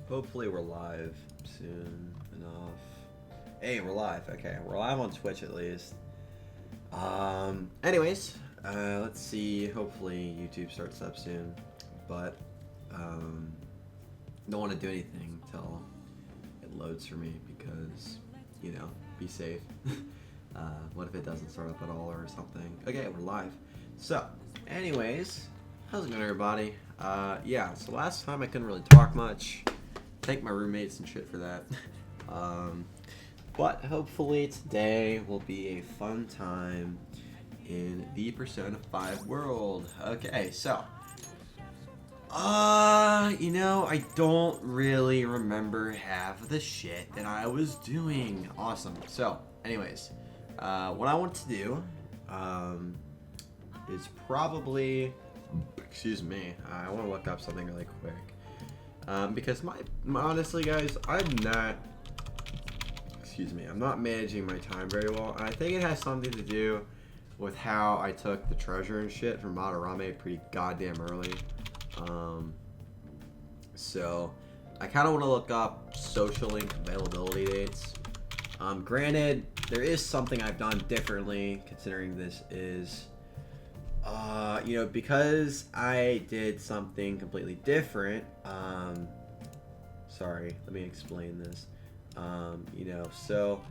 Hopefully we're live soon enough. Hey, we're live. Okay, we're live on Twitch at least. Anyways, let's see. Hopefully YouTube starts up soon, but don't want to do anything until it loads for me because, you know, be safe. What if it doesn't start up at all or something? Okay, we're live. So, anyways, how's it going, everybody? Yeah, so last time I couldn't really talk much. Thank my roommates and shit for that. But hopefully today will be a fun time in the Persona 5 world. Okay, so you know, I don't really remember half of the shit that I was doing. Awesome. So, anyways, what I want to do is probably, excuse me, I want to look up something really quick. Because honestly, guys, I'm not managing my time very well. And I think it has something to do with how I took the treasure and shit from Madarame pretty goddamn early. So I kind of want to look up social link availability dates. Granted, there is something I've done differently, considering this is, you know, because I did something completely different. Sorry, let me explain this. You know, so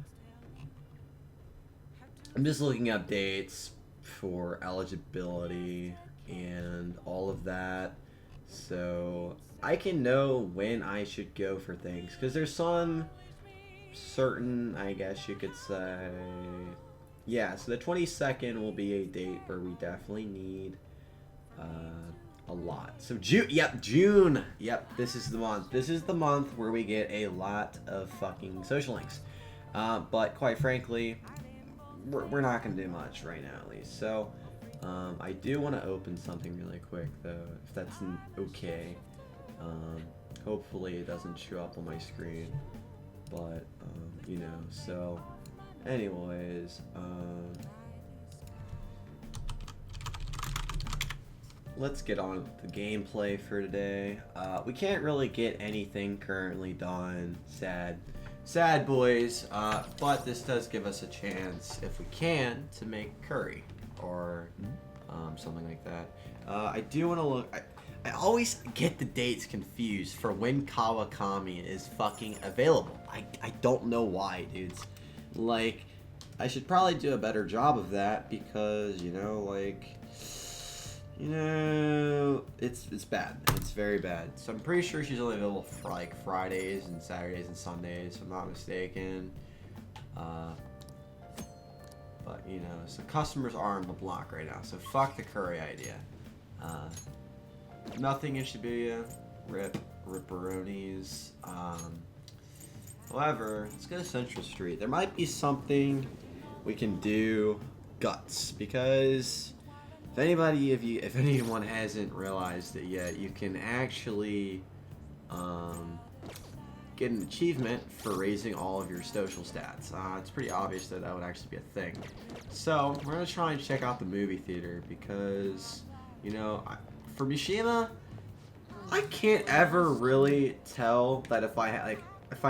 I'm just looking up dates for eligibility and all of that, so I can know when I should go for things, because there's some certain, I guess you could say, yeah, so the 22nd will be a date where we definitely need a lot. So June, yep, June, yep, this is the month. This is the month where we get a lot of fucking social links. But quite frankly, we're not going to do much right now, at least. So I do want to open something really quick, though, if that's okay. Hopefully it doesn't show up on my screen. But, you know, so anyways, let's get on with the gameplay for today. We can't really get anything currently done. Sad boys. But this does give us a chance, if we can, to make curry or something like that. I do want to look. I always get the dates confused for when Kawakami is fucking available. I don't know why, dudes. Like, I should probably do a better job of that because, you know, like, you know, it's bad. It's very bad. So I'm pretty sure she's only available for like Fridays and Saturdays and Sundays, if I'm not mistaken. But, you know, so customers are on the block right now. So fuck the curry idea. Nothing in Shibuya. Ripperonis. However, let's go to Central Street. There might be something we can do. Guts, because if anyone hasn't realized it yet, you can actually get an achievement for raising all of your social stats. It's pretty obvious that would actually be a thing. So we're gonna try and check out the movie theater because, you know, for Mishima, I can't ever really tell that if I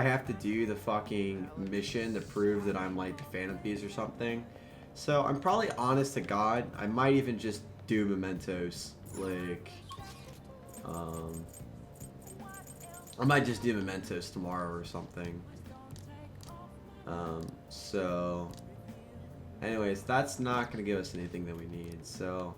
have to do the fucking mission to prove that I'm like the Phantom Piece or something. So I'm probably, honest to God, I might even just do Mementos. Like, I might just do Mementos tomorrow or something. So, anyways, that's not gonna give us anything that we need. So,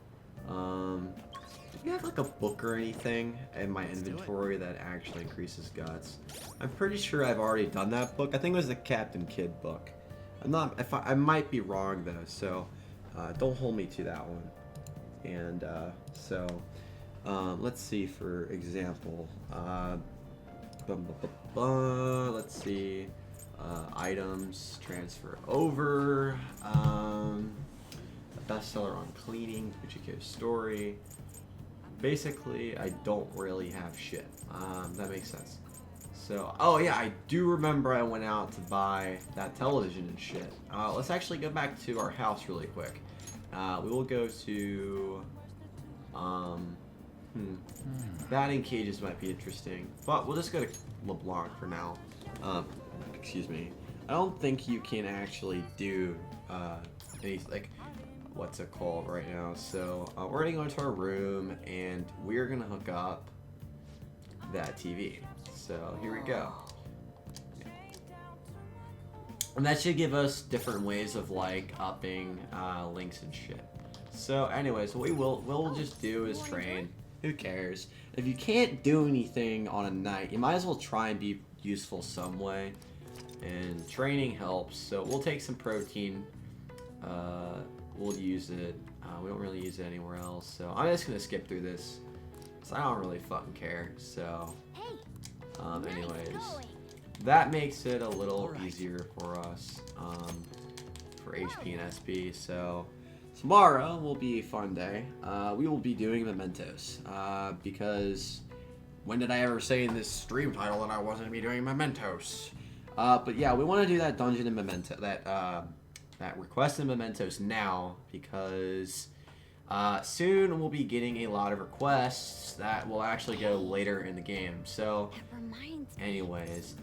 do we have like a book or anything in my inventory that actually increases guts? I'm pretty sure I've already done that book. I think it was the Captain Kidd book. I might be wrong though, so don't hold me to that one. And so let's see, for example, let's see, items, transfer over, a bestseller on cleaning, Uchiko's story. Basically, I don't really have shit. That makes sense. So, oh yeah, I do remember I went out to buy that television and shit. Let's actually go back to our house really quick. We will go to, batting cages might be interesting, but we'll just go to LeBlanc for now. Excuse me. I don't think you can actually do any, like, what's it called right now. So we're gonna go into our room and we're gonna hook up that TV. So here we go. And that should give us different ways of like upping links and shit. So anyways, what we'll just do is train. Who cares? If you can't do anything on a night, you might as well try and be useful some way. And training helps. So we'll take some protein. We'll use it. We don't really use it anywhere else. So I'm just gonna skip through this. So I don't really fucking care. So anyways, that makes it a little easier for us for HP and SP. So tomorrow will be a fun day. We will be doing Mementos because when did I ever say in this stream title that I wasn't gonna be doing Mementos? But yeah, we want to do that dungeon in Memento, that request in Mementos now because soon we'll be getting a lot of requests that will actually go later in the game. So, anyways,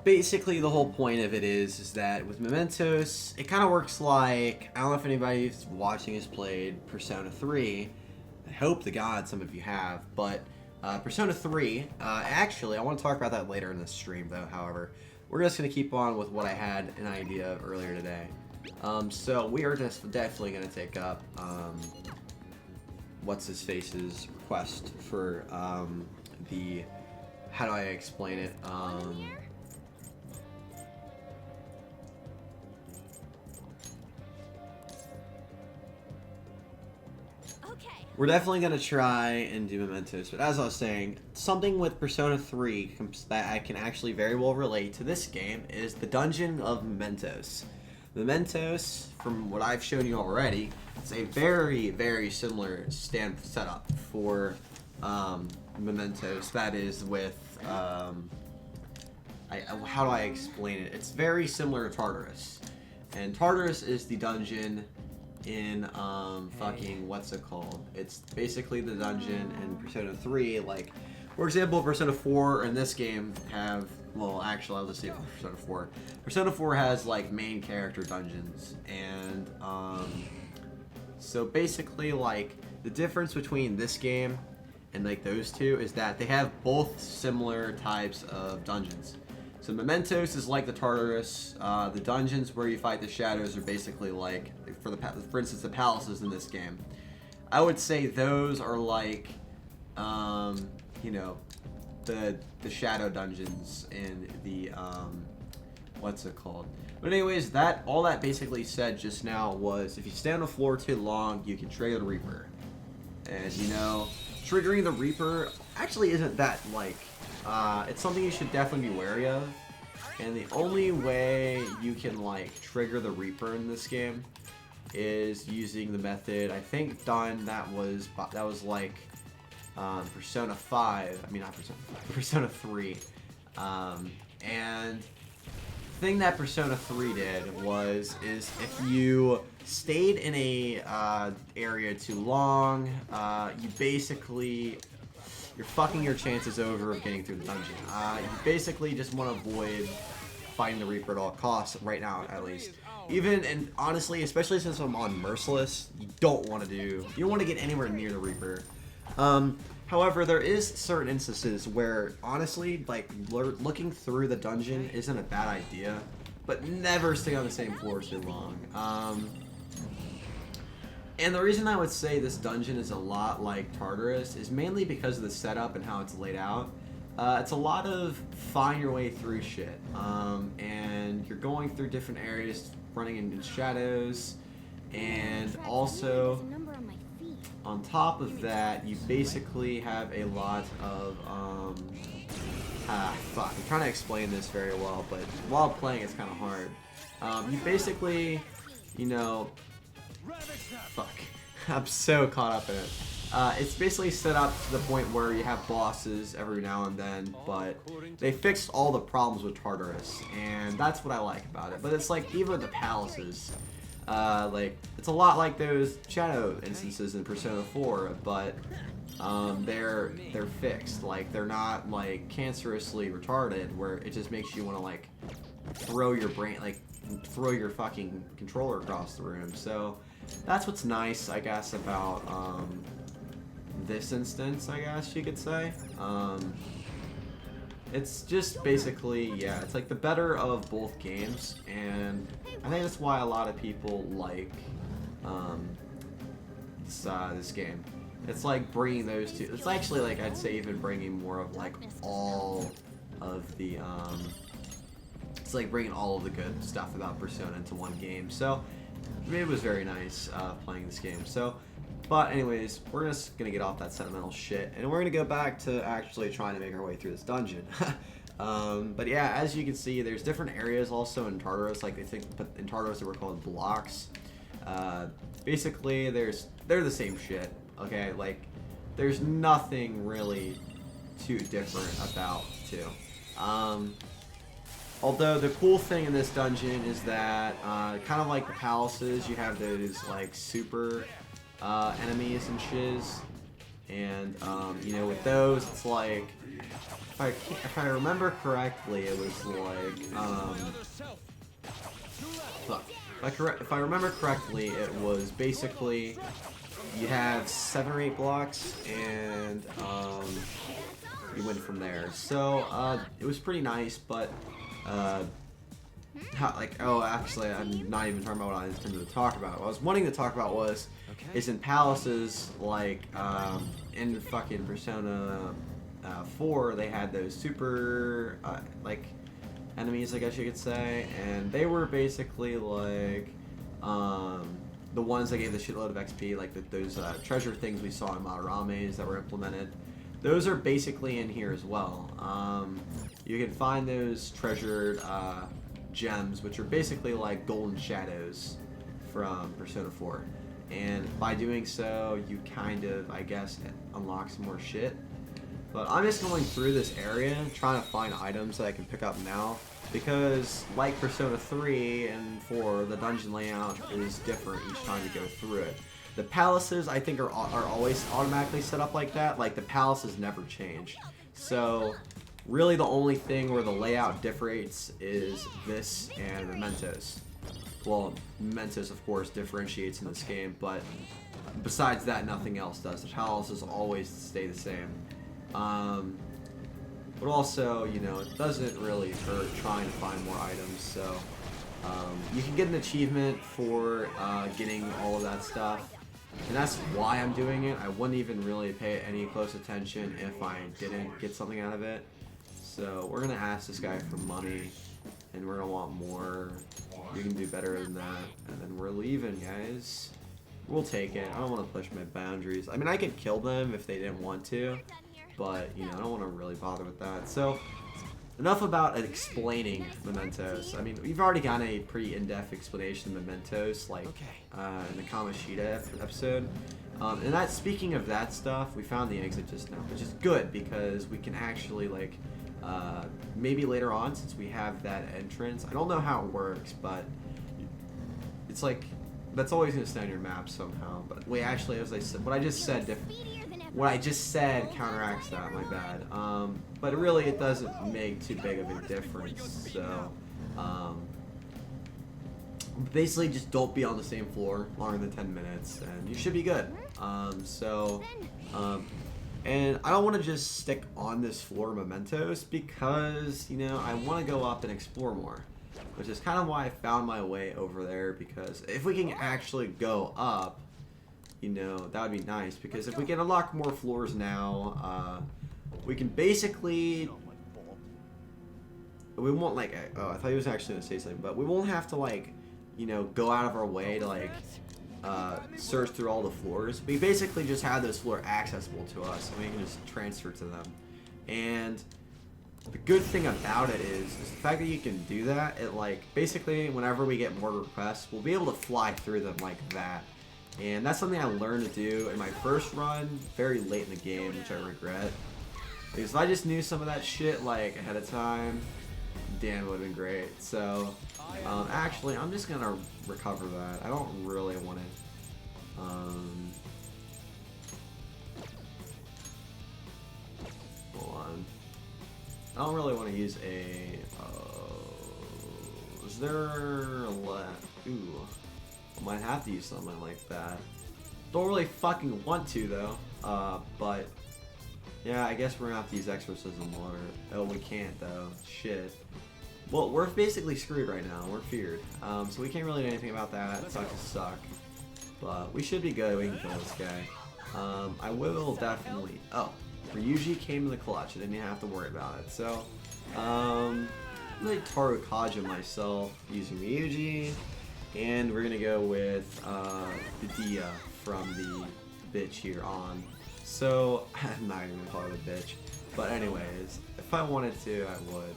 basically the whole point of it is that with Mementos, it kind of works like, I don't know if anybody's watching has played Persona 3. I hope to God some of you have, but Persona 3, actually, I want to talk about that later in the stream, though, however. We're just going to keep on with what I had an idea of earlier today. So we are just definitely going to take up, What's-His-Face's request for, the, how do I explain it, we're definitely going to try and do Mementos, but as I was saying, something with Persona 3 that I can actually very well relate to this game is the Dungeon of Mementos. Mementos, from what I've shown you already, it's a very, very similar setup for Mementos. That is with, how do I explain it? It's very similar to Tartarus. And Tartarus is the dungeon in fucking what's it called? It's basically the dungeon in Persona 3. Like, for example, Persona 4 in this game have, well, actually I'll just say Persona 4. Persona 4 has like main character dungeons, and so basically like the difference between this game and like those two is that they have both similar types of dungeons. So Mementos is like the Tartarus. The dungeons where you fight the shadows are basically like, for instance, the palaces in this game. I would say those are like, you know, the shadow dungeons in the what's it called? But anyways, all that basically said just now was if you stay on the floor too long, you can trigger the Reaper. And you know, triggering the Reaper actually isn't that like. It's something you should definitely be wary of, and the only way you can like trigger the Reaper in this game is using the method I think done that was like Persona 5. I mean not Persona 5, Persona 3. And the thing that Persona 3 did is if you stayed in a area too long, you basically. You're fucking your chances over of getting through the dungeon. You basically just want to avoid fighting the Reaper at all costs, right now at least. Even, and honestly, especially since I'm on Mercilless, you don't want to get anywhere near the Reaper. However, there is certain instances where, honestly, like, looking through the dungeon isn't a bad idea, but never stay on the same floor too long. And the reason I would say this dungeon is a lot like Tartarus is mainly because of the setup and how it's laid out. It's a lot of find your way through shit. And you're going through different areas, running into shadows, and also, on top of that, you basically have a lot of, fuck, I'm trying to explain this very well, but while playing it's kind of hard. You basically, you know, fuck. I'm so caught up in it. It's basically set up to the point where you have bosses every now and then, but they fixed all the problems with Tartarus, and that's what I like about it. But it's like, even with the palaces, Like, it's a lot like those shadow instances in Persona 4, but they're fixed. Like, they're not like cancerously retarded, where it just makes you want to like throw your brain, like throw your fucking controller across the room. So that's what's nice, I guess, about this instance, I guess you could say. It's just basically, yeah, it's like the better of both games, and I think that's why a lot of people like this game. It's like bringing those two. It's actually like, I'd say, even bringing more of like all of the it's like bringing all of the good stuff about Persona into one game. So it was very nice playing this game. So, but anyways, we're just gonna get off that sentimental shit, and we're gonna go back to actually trying to make our way through this dungeon. But yeah, as you can see, there's different areas also in Tartarus. Like, they think, but in Tartarus they were called blocks. Basically, they're the same shit. Okay, like, there's nothing really too different about the two. Although the cool thing in this dungeon is that, kind of like the palaces, you have those like super enemies and shiz, and you know, with those, it's like, if I remember correctly, it was like if I remember correctly, it was basically you have 7 or 8 blocks, and you win from there. So it was pretty nice, but actually, I'm not even talking about what I intended to talk about. What I was wanting to talk about is in palaces, like in fucking Persona 4, they had those super like enemies, I guess you could say, and they were basically like the ones that gave the shitload of XP, like those treasure things we saw in Madarames that were implemented. Those are basically in here as well. You can find those treasured gems, which are basically like golden shadows from Persona 4. And by doing so, you kind of, I guess, unlock some more shit. But I'm just going through this area, trying to find items that I can pick up now. Because, like Persona 3 and 4, the dungeon layout is different each time you go through it. The palaces, I think, are always automatically set up like that. Like, the palaces never change. So, really the only thing where the layout differs is this and Mementos. Well, Mementos, of course, differentiates in this game, but besides that, nothing else does. The palaces always stay the same. But also, you know, it doesn't really hurt trying to find more items, so you can get an achievement for getting all of that stuff, and that's why I'm doing it. I wouldn't even really pay any close attention if I didn't get something out of it. So we're gonna ask this guy for money, and we're gonna want more. You can do better than that, and then we're leaving, guys. We'll take it. I don't want to push my boundaries. I mean, I could kill them if they didn't want to, but, you know, I don't want to really bother with that. So, enough about explaining Mementos. I mean, we've already gotten a pretty in-depth explanation of Mementos, like, in the Kamoshida episode. And that, speaking of that stuff, we found the exit just now, which is good, because we can actually, like, maybe later on, since we have that entrance, I don't know how it works, but it's like, that's always going to stay on your map somehow. But wait, actually, as I said, what I just said counteracts that, my bad. But really, it doesn't make too big of a difference. So, basically, just don't be on the same floor longer than 10 minutes, and you should be good. And I don't want to just stick on this floor of Mementos, because, you know, I want to go up and explore more. Which is kind of why I found my way over there, because if we can actually go up, you know, that would be nice. Because if we can unlock more floors now, we can basically... We won't, like... Oh, I thought he was actually going to say something. But we won't have to, like, you know, go out of our way to, like, search through all the floors. We basically just have those floors accessible to us, and we can just transfer to them. And... the good thing about it is the fact that you can do that. It, like, basically, whenever we get more requests, we'll be able to fly through them like that. And that's something I learned to do in my first run, very late in the game, which I regret. Because if I just knew some of that shit, like, ahead of time, damn, it would have been great. So, actually, I'm just gonna recover that. I don't really want to. Hold on. I don't really want to use a. Is there a left? Ooh, I might have to use something like that. Don't really fucking want to though. But yeah, I guess we're gonna have to use exorcism water. Oh, we can't though. Shit. Well, we're basically screwed right now. We're feared. So we can't really do anything about that. It sucks to suck. But we should be good. We can kill this guy. I will definitely. Oh, Ryuji came in the clutch. I didn't even have to worry about it. So, really Taru Kaja myself using Ryuji, and we're gonna go with Dia from the bitch here on. So I'm not even gonna call her a bitch, but anyways, if I wanted to, I would.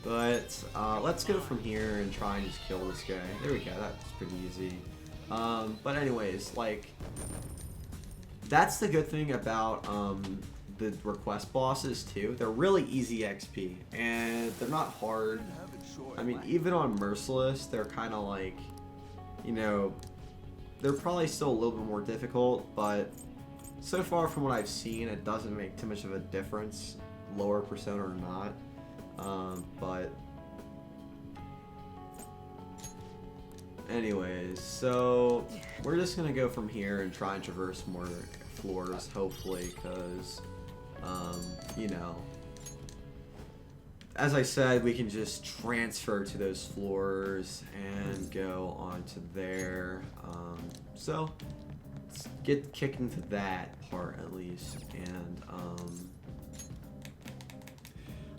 But let's go from here and try and just kill this guy. There we go. That's pretty easy. But anyways, like that's the good thing about the request bosses too. They're really easy XP and they're not hard. I mean, even on Mercilless, they're kind of like, you know, they're probably still a little bit more difficult, but so far from what I've seen, it doesn't make too much of a difference, lower persona or not. But anyways, so we're just gonna go from here and try and traverse more floors, hopefully, because you know, as I said, we can just transfer to those floors and go on to there. So let's get kicking to that part at least. And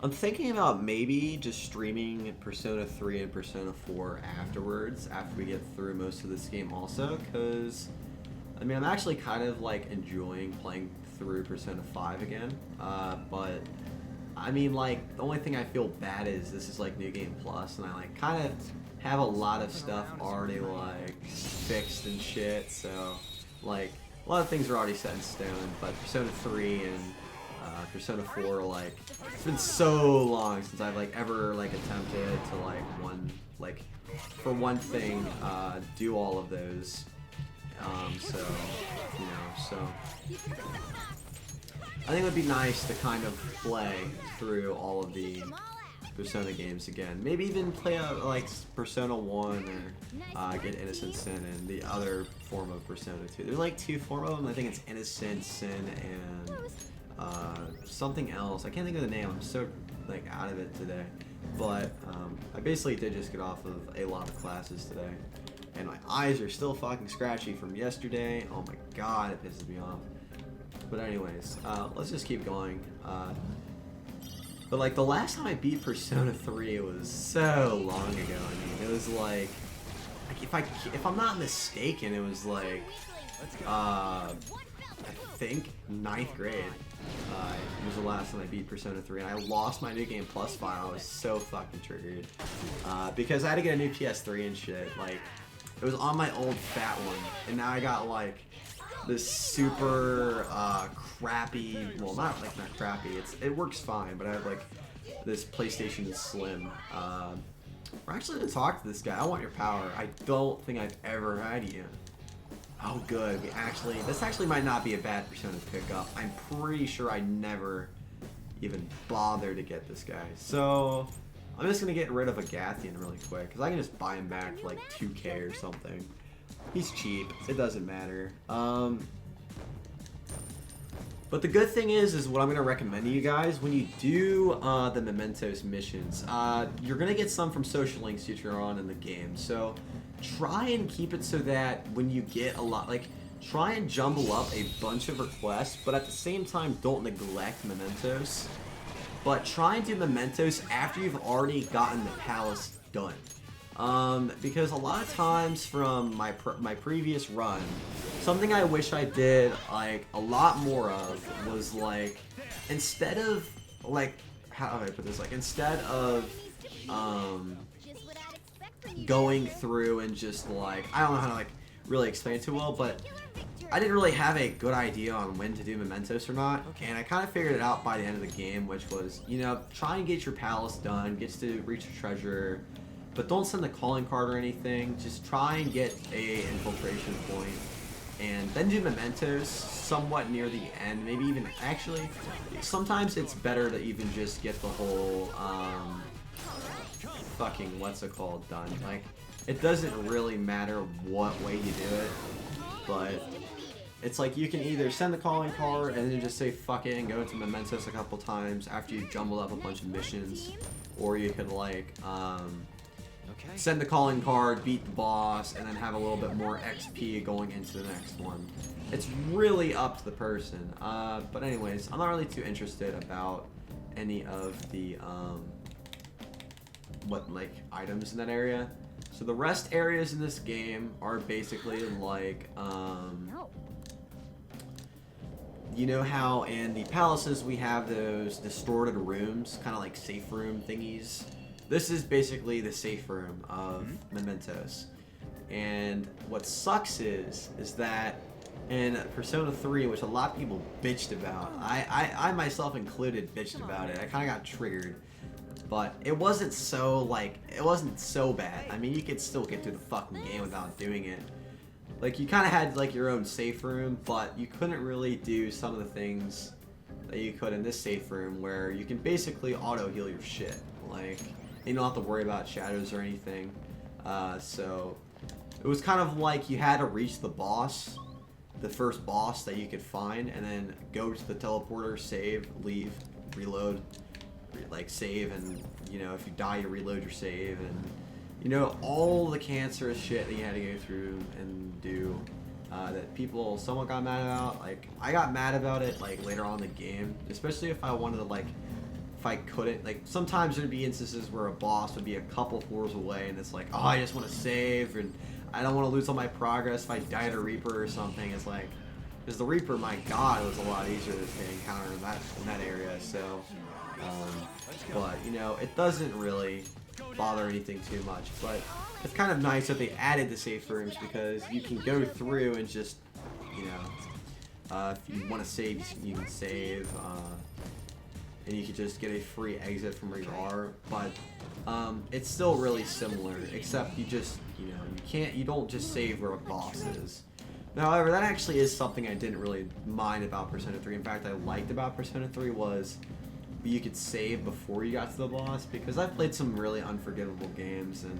I'm thinking about maybe just streaming Persona 3 and Persona 4 afterwards, after we get through most of this game also, because I mean, I'm actually kind of like enjoying playing through Persona 5 again, but I mean, like, the only thing I feel bad is this is like New Game Plus, and I like kind of have a lot of stuff already like fixed and shit, so like a lot of things are already set in stone. But Persona 3 and Persona 4, like, it's been so long since I've like ever like attempted to like for one thing do all of those. So you know, so I think it would be nice to kind of play through all of the Persona games again. Maybe even play like Persona 1 or get Innocent Sin and the other form of Persona 2. There's like two forms of them. I think it's Innocent Sin and something else. I can't think of the name. I'm so like out of it today. But I basically did just get off of a lot of classes today. And my eyes are still fucking scratchy from yesterday. Oh my god, it pisses me off. But anyways, let's just keep going. But like the last time I beat Persona 3 was so long ago. I mean, it was like if I'm not mistaken, it was like I think 9th grade. It was the last time I beat Persona 3, and I lost my New Game Plus file. I was so fucking triggered because I had to get a new PS3 and shit. Like, it was on my old fat one, and now I got like this super crappy. Well, not crappy. It works fine, but I have like this PlayStation Slim. We're actually gonna talk to this guy. I want your power. I don't think I've ever had you. Oh, good. This actually might not be a bad Persona to pick up. I'm pretty sure I never even bothered to get this guy. So I'm just gonna get rid of Agathian really quick, because I can just buy him back for like 2K or something. He's cheap. It doesn't matter. But the good thing is what I'm gonna recommend to you guys when you do the Mementos missions. You're gonna get some from social links later on in the game. So try and keep it so that when you get a lot, like, try and jumble up a bunch of requests, but at the same time, don't neglect Mementos. But try and do Mementos after you've already gotten the palace done. Because a lot of times from my previous run, something I wish I did like a lot more of was like, instead of like, how do I put this, like, instead of going through and just like, I don't know how to like really explain it too well, but I didn't really have a good idea on when to do Mementos or not, and I kind of figured it out by the end of the game, which was, you know, try and get your palace done, get to reach the treasure, but don't send the calling card or anything. Just try and get a infiltration point, and then do Mementos somewhat near the end. Maybe even, actually, sometimes it's better to even just get the whole, fucking, what's it called, done. Like, it doesn't really matter what way you do it, but it's like you can either send the calling card and then just say fuck it and go into Mementos a couple times after you've jumbled up a bunch of missions, or you could like send the calling card, beat the boss, and then have a little bit more XP going into the next one. It's really up to the person. But anyways, I'm not really too interested about any of the items in that area. So the rest areas in this game are basically like you know how in the palaces we have those distorted rooms, kind of like safe room thingies? This is basically the safe room of Mementos. And what sucks is that in Persona 3, which a lot of people bitched about, I myself included bitched about it. I kind of got triggered. But it wasn't so bad. I mean, you could still get through the fucking game without doing it. Like, you kind of had, like, your own safe room, but you couldn't really do some of the things that you could in this safe room, where you can basically auto-heal your shit. Like, you don't have to worry about shadows or anything. So, it was kind of like you had to reach the boss, the first boss that you could find, and then go to the teleporter, save, leave, reload, like, save, and, you know, if you die, you reload your save, and you know, all the cancerous shit that you had to go through and do that people somewhat got mad about. Like, I got mad about it, like, later on in the game, especially if I wanted to, like, if I couldn't. Like, sometimes there'd be instances where a boss would be a couple floors away, and it's like, oh, I just want to save, and I don't want to lose all my progress if I die to Reaper or something. It's like, because the Reaper, my god, it was a lot easier to encounter in that area, so, but, you know, it doesn't really bother anything too much, but it's kind of nice that they added the safe rooms, because you can go through and just, you know, if you want to save, you can save, and you can just get a free exit from where you are, but it's still really similar, except you just, you know, you don't just save where a boss is. However, that actually is something I didn't really mind about Persona 3. In fact, I liked about Persona 3 was you could save before you got to the boss, because I've played some really unforgettable games, and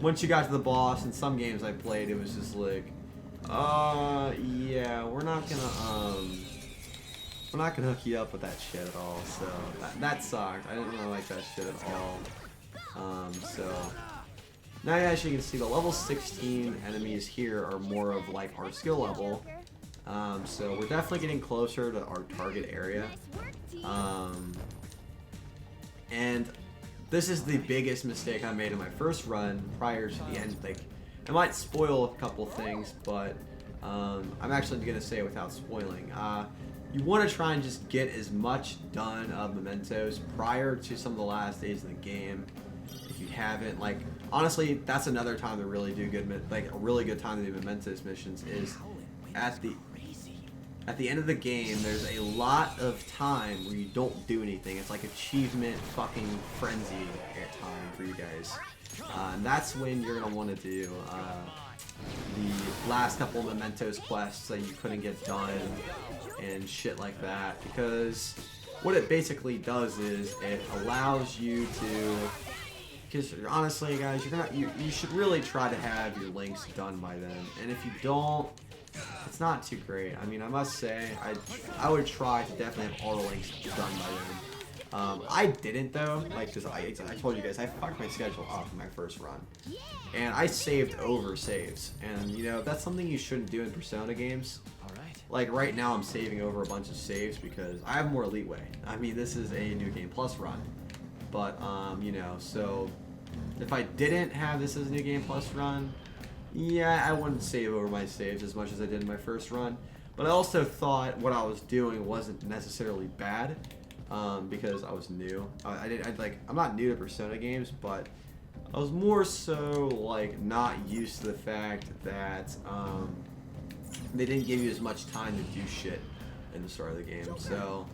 once you got to the boss, in some games I played, it was just like, yeah, we're not gonna hook you up with that shit at all, so that sucked. I didn't really like that shit at all. So now as you can see, the level 16 enemies here are more of like our skill level. So we're definitely getting closer to our target area. And this is the biggest mistake I made in my first run prior to the end. Like, I might spoil a couple things, but I'm actually going to say it without spoiling. You want to try and just get as much done of Mementos prior to some of the last days of the game. If you haven't, like, honestly, that's another time to really do good, like, a really good time to do Mementos missions is at the end of the game. There's a lot of time where you don't do anything. It's like achievement fucking frenzy at time for you guys. And that's when you're going to want to do the last couple of Mementos quests that you couldn't get done and shit like that. Because what it basically does is it allows you to... Because honestly, guys, you should really try to have your links done by then. And if you don't, it's not too great. I mean, I must say, I would try to definitely have all the links done by then. I didn't though, like, because I told you guys, I fucked my schedule up in my first run. And I saved over saves. And, you know, that's something you shouldn't do in Persona games. Like, right now I'm saving over a bunch of saves because I have more leeway. I mean, this is a New Game Plus run. But, you know, so if I didn't have this as a New Game Plus run, yeah, I wouldn't save over my saves as much as I did in my first run. But I also thought what I was doing wasn't necessarily bad, because I was new. I'm not new to Persona games, but I was more so, like, not used to the fact that, they didn't give you as much time to do shit in the start of the game. So,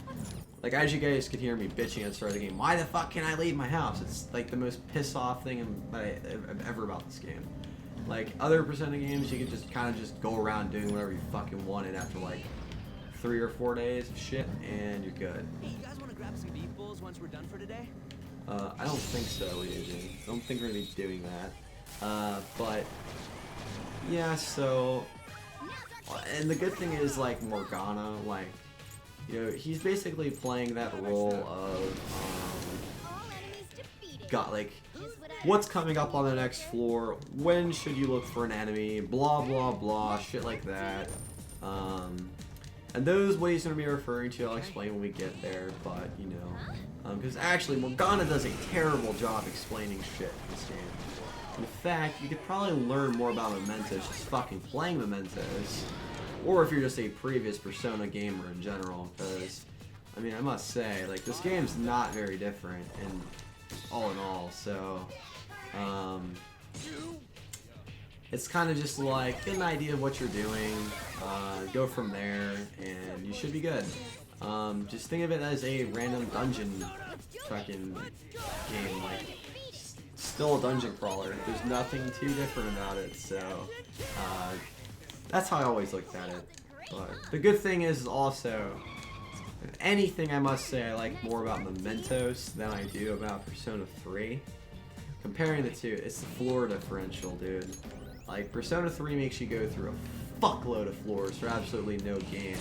like, as you guys could hear me bitching at the start of the game, why the fuck can I leave my house? It's like the most piss off thing ever about this game. Like other Persona games, you can just kind of just go around doing whatever you fucking wanted after like 3 or 4 days of shit, and you're good. Hey, you guys want to grab some beef bowls once we're done for today? I don't think so, Ryujin. I don't think we're gonna be doing that. But yeah, so. And the good thing is, like, Morgana, like, you know, he's basically playing that role of, got, like, what's coming up on the next floor, when should you look for an enemy, blah, blah, blah, shit like that. And those what he's going to be referring to, I'll explain when we get there, but, you know, because actually, Morgana does a terrible job explaining shit in this game. In fact, you could probably learn more about Mementos just fucking playing Mementos, or if you're just a previous Persona gamer in general, because, I mean, I must say, like, this game's not very different in all, so, it's kind of just like, get an idea of what you're doing, go from there, and you should be good. Just think of it as a random dungeon fucking game, like, still a dungeon crawler. There's nothing too different about it, so that's how I always looked at it. But the good thing is also, if anything I must say I like more about Mementos than I do about Persona 3. Comparing the two, it's the floor differential, dude. Like, Persona 3 makes you go through a fuckload of floors for absolutely no gain.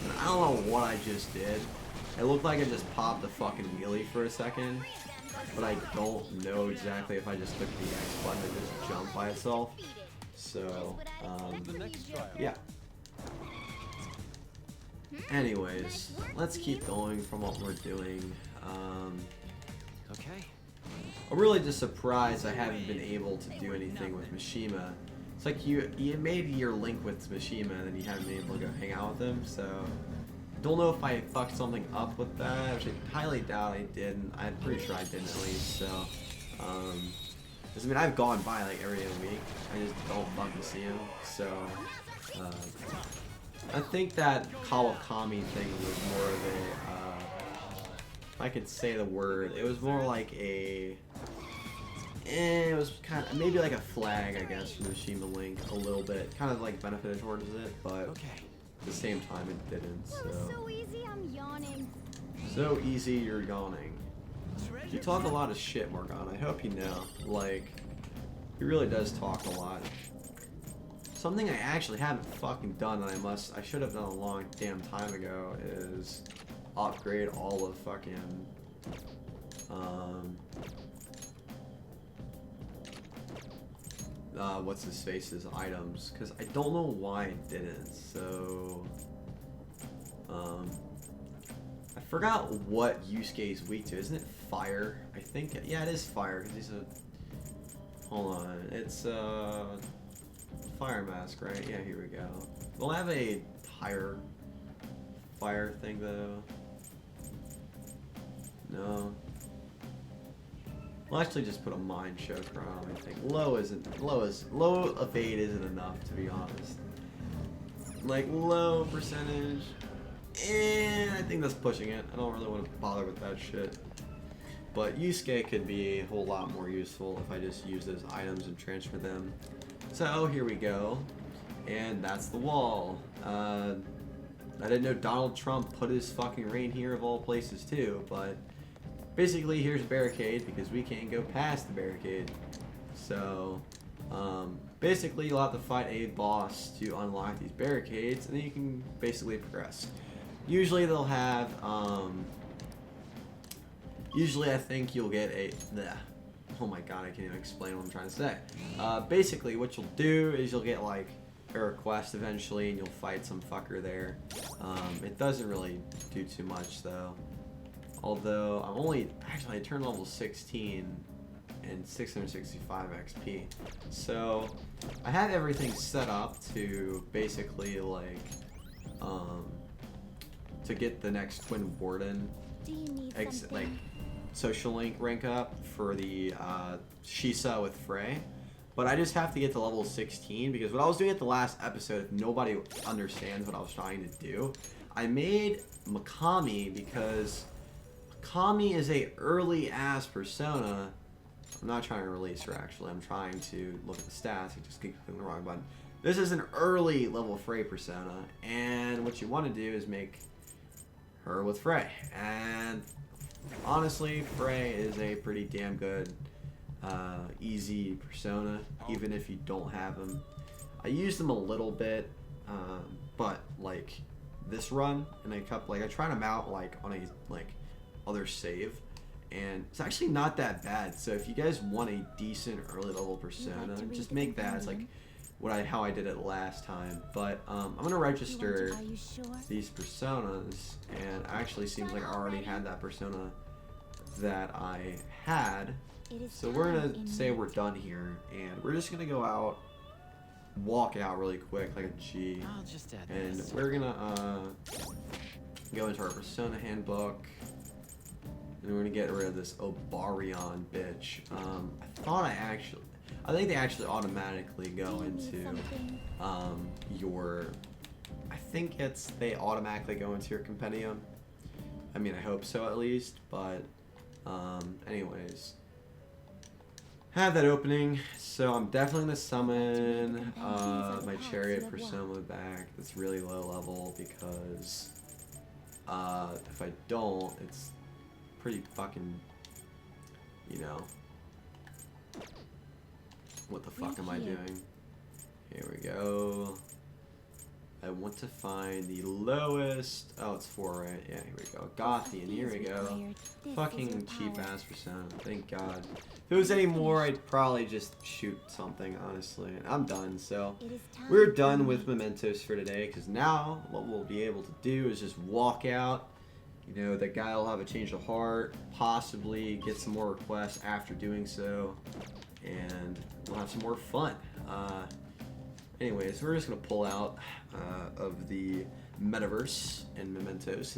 And I don't know what I just did. It looked like I just popped a fucking wheelie for a second. But I don't know exactly if I just click the X button and just jump by itself. So, yeah. Anyways, let's keep going from what we're doing. Okay. I'm really just surprised I haven't been able to do anything with Mishima. It's like you made your link with Mishima and then you haven't been able to go hang out with him, so don't know if I fucked something up with that, which I highly doubt I did. I'm pretty sure I didn't at least, so, I mean, I've gone by like every other week, I just don't fucking see him, so, I think that Kawakami thing was more of a, if I could say the word, it was more like a, it was kind of, maybe like a flag, I guess, from the Mishima link, a little bit, kind of like benefited towards it, but at the same time it didn't, So easy, I'm yawning. So easy, you're yawning. You talk a lot of shit, Morgana. I hope you know. Like, he really does talk a lot. Something I actually haven't fucking done that I should have done a long damn time ago is upgrade all of fucking, what's his face's items, because I don't know why I didn't, so, I forgot what Yusuke is weak to. Isn't it fire? I think, yeah, it is fire, because he's a, hold on, it's, fire mask, right? Yeah, here we go. We'll have a higher fire thing, though. No. We'll actually just put a mind choker on, I think. Low evade isn't enough, to be honest. Like, low percentage, I think that's pushing it. I don't really want to bother with that shit. But Yusuke could be a whole lot more useful if I just use those items and transfer them. So, here we go. And that's the wall. I didn't know Donald Trump put his fucking reign here of all places too, but basically here's a barricade because we can't go past the barricade. So, basically you'll have to fight a boss to unlock these barricades and then you can basically progress. Usually they'll have, usually I think you'll get a, oh my god, I can't even explain what I'm trying to say. Basically what you'll do is you'll get like a request eventually and you'll fight some fucker there. It doesn't really do too much though. Although I turned level 16 and 665 XP. So I have everything set up to basically like, to get the next Twin Warden, like social link rank up for the Shisa with Frey. But I just have to get to level 16 because what I was doing at the last episode, if nobody understands what I was trying to do, I made Mikami because Mikami is a early ass persona. I'm not trying to release her actually. I'm trying to look at the stats. I just keep clicking the wrong button. This is an early level Frey persona, and what you want to do is make her with Frey. And honestly, Frey is a pretty damn good, easy persona, even if you don't have him. I use them a little bit, but like this run, and I tried them out like on a other save, and it's actually not that bad. So if you guys want a decent early level persona, just make that. It's like how I did it last time. But I'm gonna register these personas, and actually seems like I already had that persona that I had. So we're gonna say we're done here, and we're just gonna go out, walk out really quick like a G, and we're gonna go into our persona handbook. And we're gonna get rid of this Obarion bitch. I think they actually automatically go into they automatically go into your compendium. I mean, I hope so at least, but anyways. Have that opening, so I'm definitely gonna summon my chariot persona back. That's really low level because if I don't, it's pretty fucking, you know, what the fuck am I doing? Here we go. I want to find the lowest. Oh, it's 4, right? Yeah, here we go. Gothian, here we go. Fucking cheap ass persona. Thank God. If it was any more, I'd probably just shoot something, honestly. I'm done, so we're done with Mementos for today, because now what we'll be able to do is just walk out. You know, the guy will have a change of heart, possibly get some more requests after doing so, and we'll have some more fun. Anyways, we're just going to pull out of the metaverse and Mementos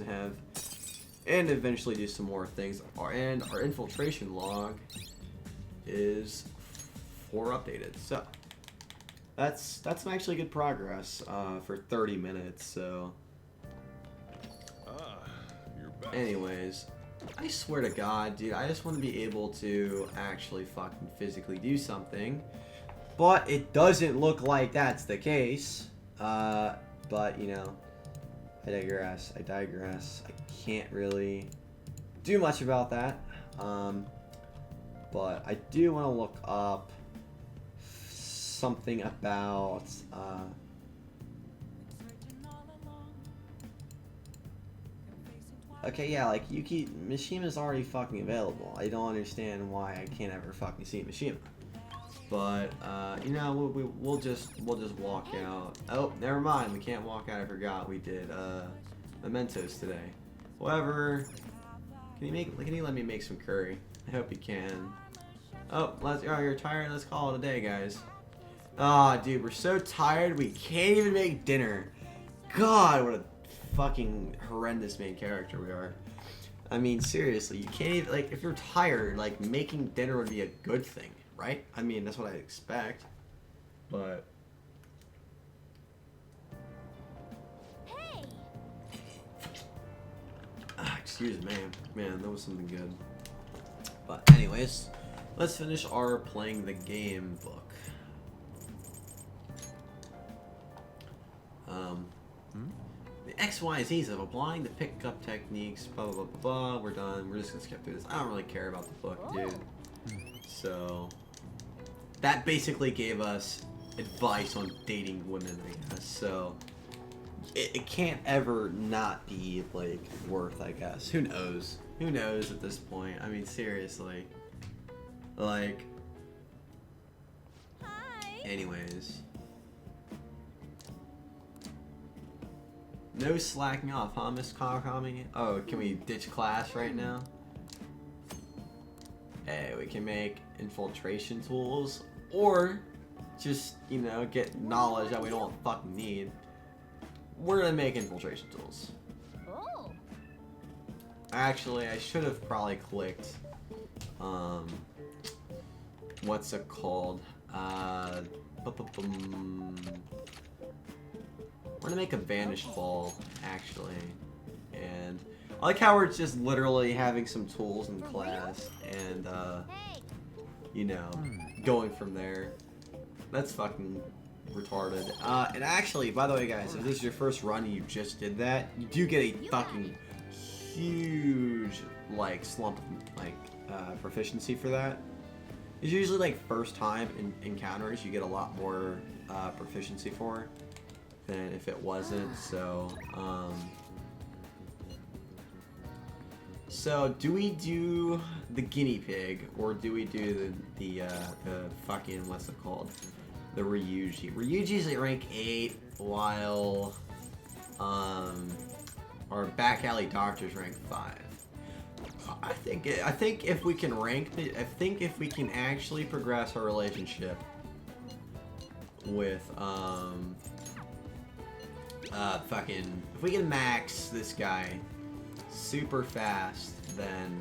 and eventually do some more things. And our infiltration log is 4 updated. So that's actually good progress for 30 minutes. So anyways, I swear to God, dude, I just want to be able to actually fucking physically do something. But it doesn't look like that's the case. But, you know, I digress. I can't really do much about that. But I do want to look up something about... okay, yeah, like, Mishima's already fucking available. I don't understand why I can't ever fucking see Mishima. But, you know, we'll just walk out. Oh, never mind. We can't walk out. I forgot we did, Mementos today. However, can you let me make some curry? I hope you can. Oh, you're tired? Let's call it a day, guys. Ah, dude, we're so tired we can't even make dinner. God, what a fucking horrendous main character we are. I mean, seriously, you can't even, like, if you're tired, like, making dinner would be a good thing. Right? I mean, that's what I expect. But... Hey! excuse me. Man, that was something good. But anyways, let's finish our playing the game book. The X, Y, Z's of applying the pickup techniques, blah, blah, blah, blah, blah. We're done. We're just gonna skip through this. I don't really care about the book, dude. So... that basically gave us advice on dating women, I guess. So it can't ever not be like worth, I guess. Who knows? Who knows at this point? I mean, seriously. Like. Hi. Anyways. No slacking off, huh, Miss Kawakami? Oh, can we ditch class right now? Hey, we can make infiltration tools, or just, you know, get knowledge that we don't fucking need. We're gonna make infiltration tools. Oh. Actually, I should have probably clicked, what's it called? We're gonna make a vanished ball, actually. And I like how we're just literally having some tools in class and, Hey. you know, going from there. That's fucking retarded. And actually, by the way, guys, if this is your first run and you just did that, you do get a fucking huge, like, slump of, like, proficiency for that. It's usually, like, first time in encounters you get a lot more proficiency for than if it wasn't, so, so, do we do the guinea pig, or do we do the fucking, what's it called? The Ryuji. Ryuji's at rank 8, while, our back alley doctor's rank 5. I think if we can if we can actually progress our relationship with, if we can max this guy super fast, then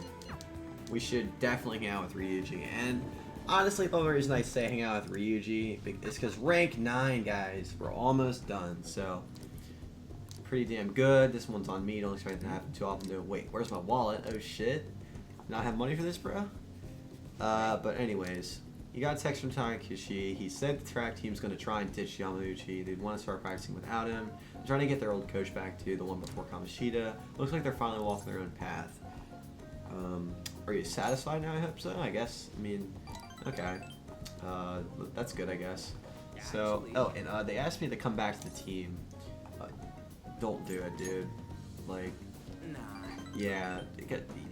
we should definitely hang out with Ryuji. And honestly, the only reason I say hang out with Ryuji is because rank 9, guys, we're almost done, so pretty damn good. This one's on me, don't expect it to happen too often. No, wait, where's my wallet? Oh shit. Not have money for this, bro? But anyways, you got a text from Takashi. He said the track team's gonna try and ditch Yamauchi. They'd want to start practicing without him. They're trying to get their old coach back too, the one before Kamoshida. Looks like they're finally walking their own path. Are you satisfied now? I hope so. I guess. I mean, okay. That's good, I guess. So, oh, and they asked me to come back to the team. Don't do it, dude. Like, Nah. yeah,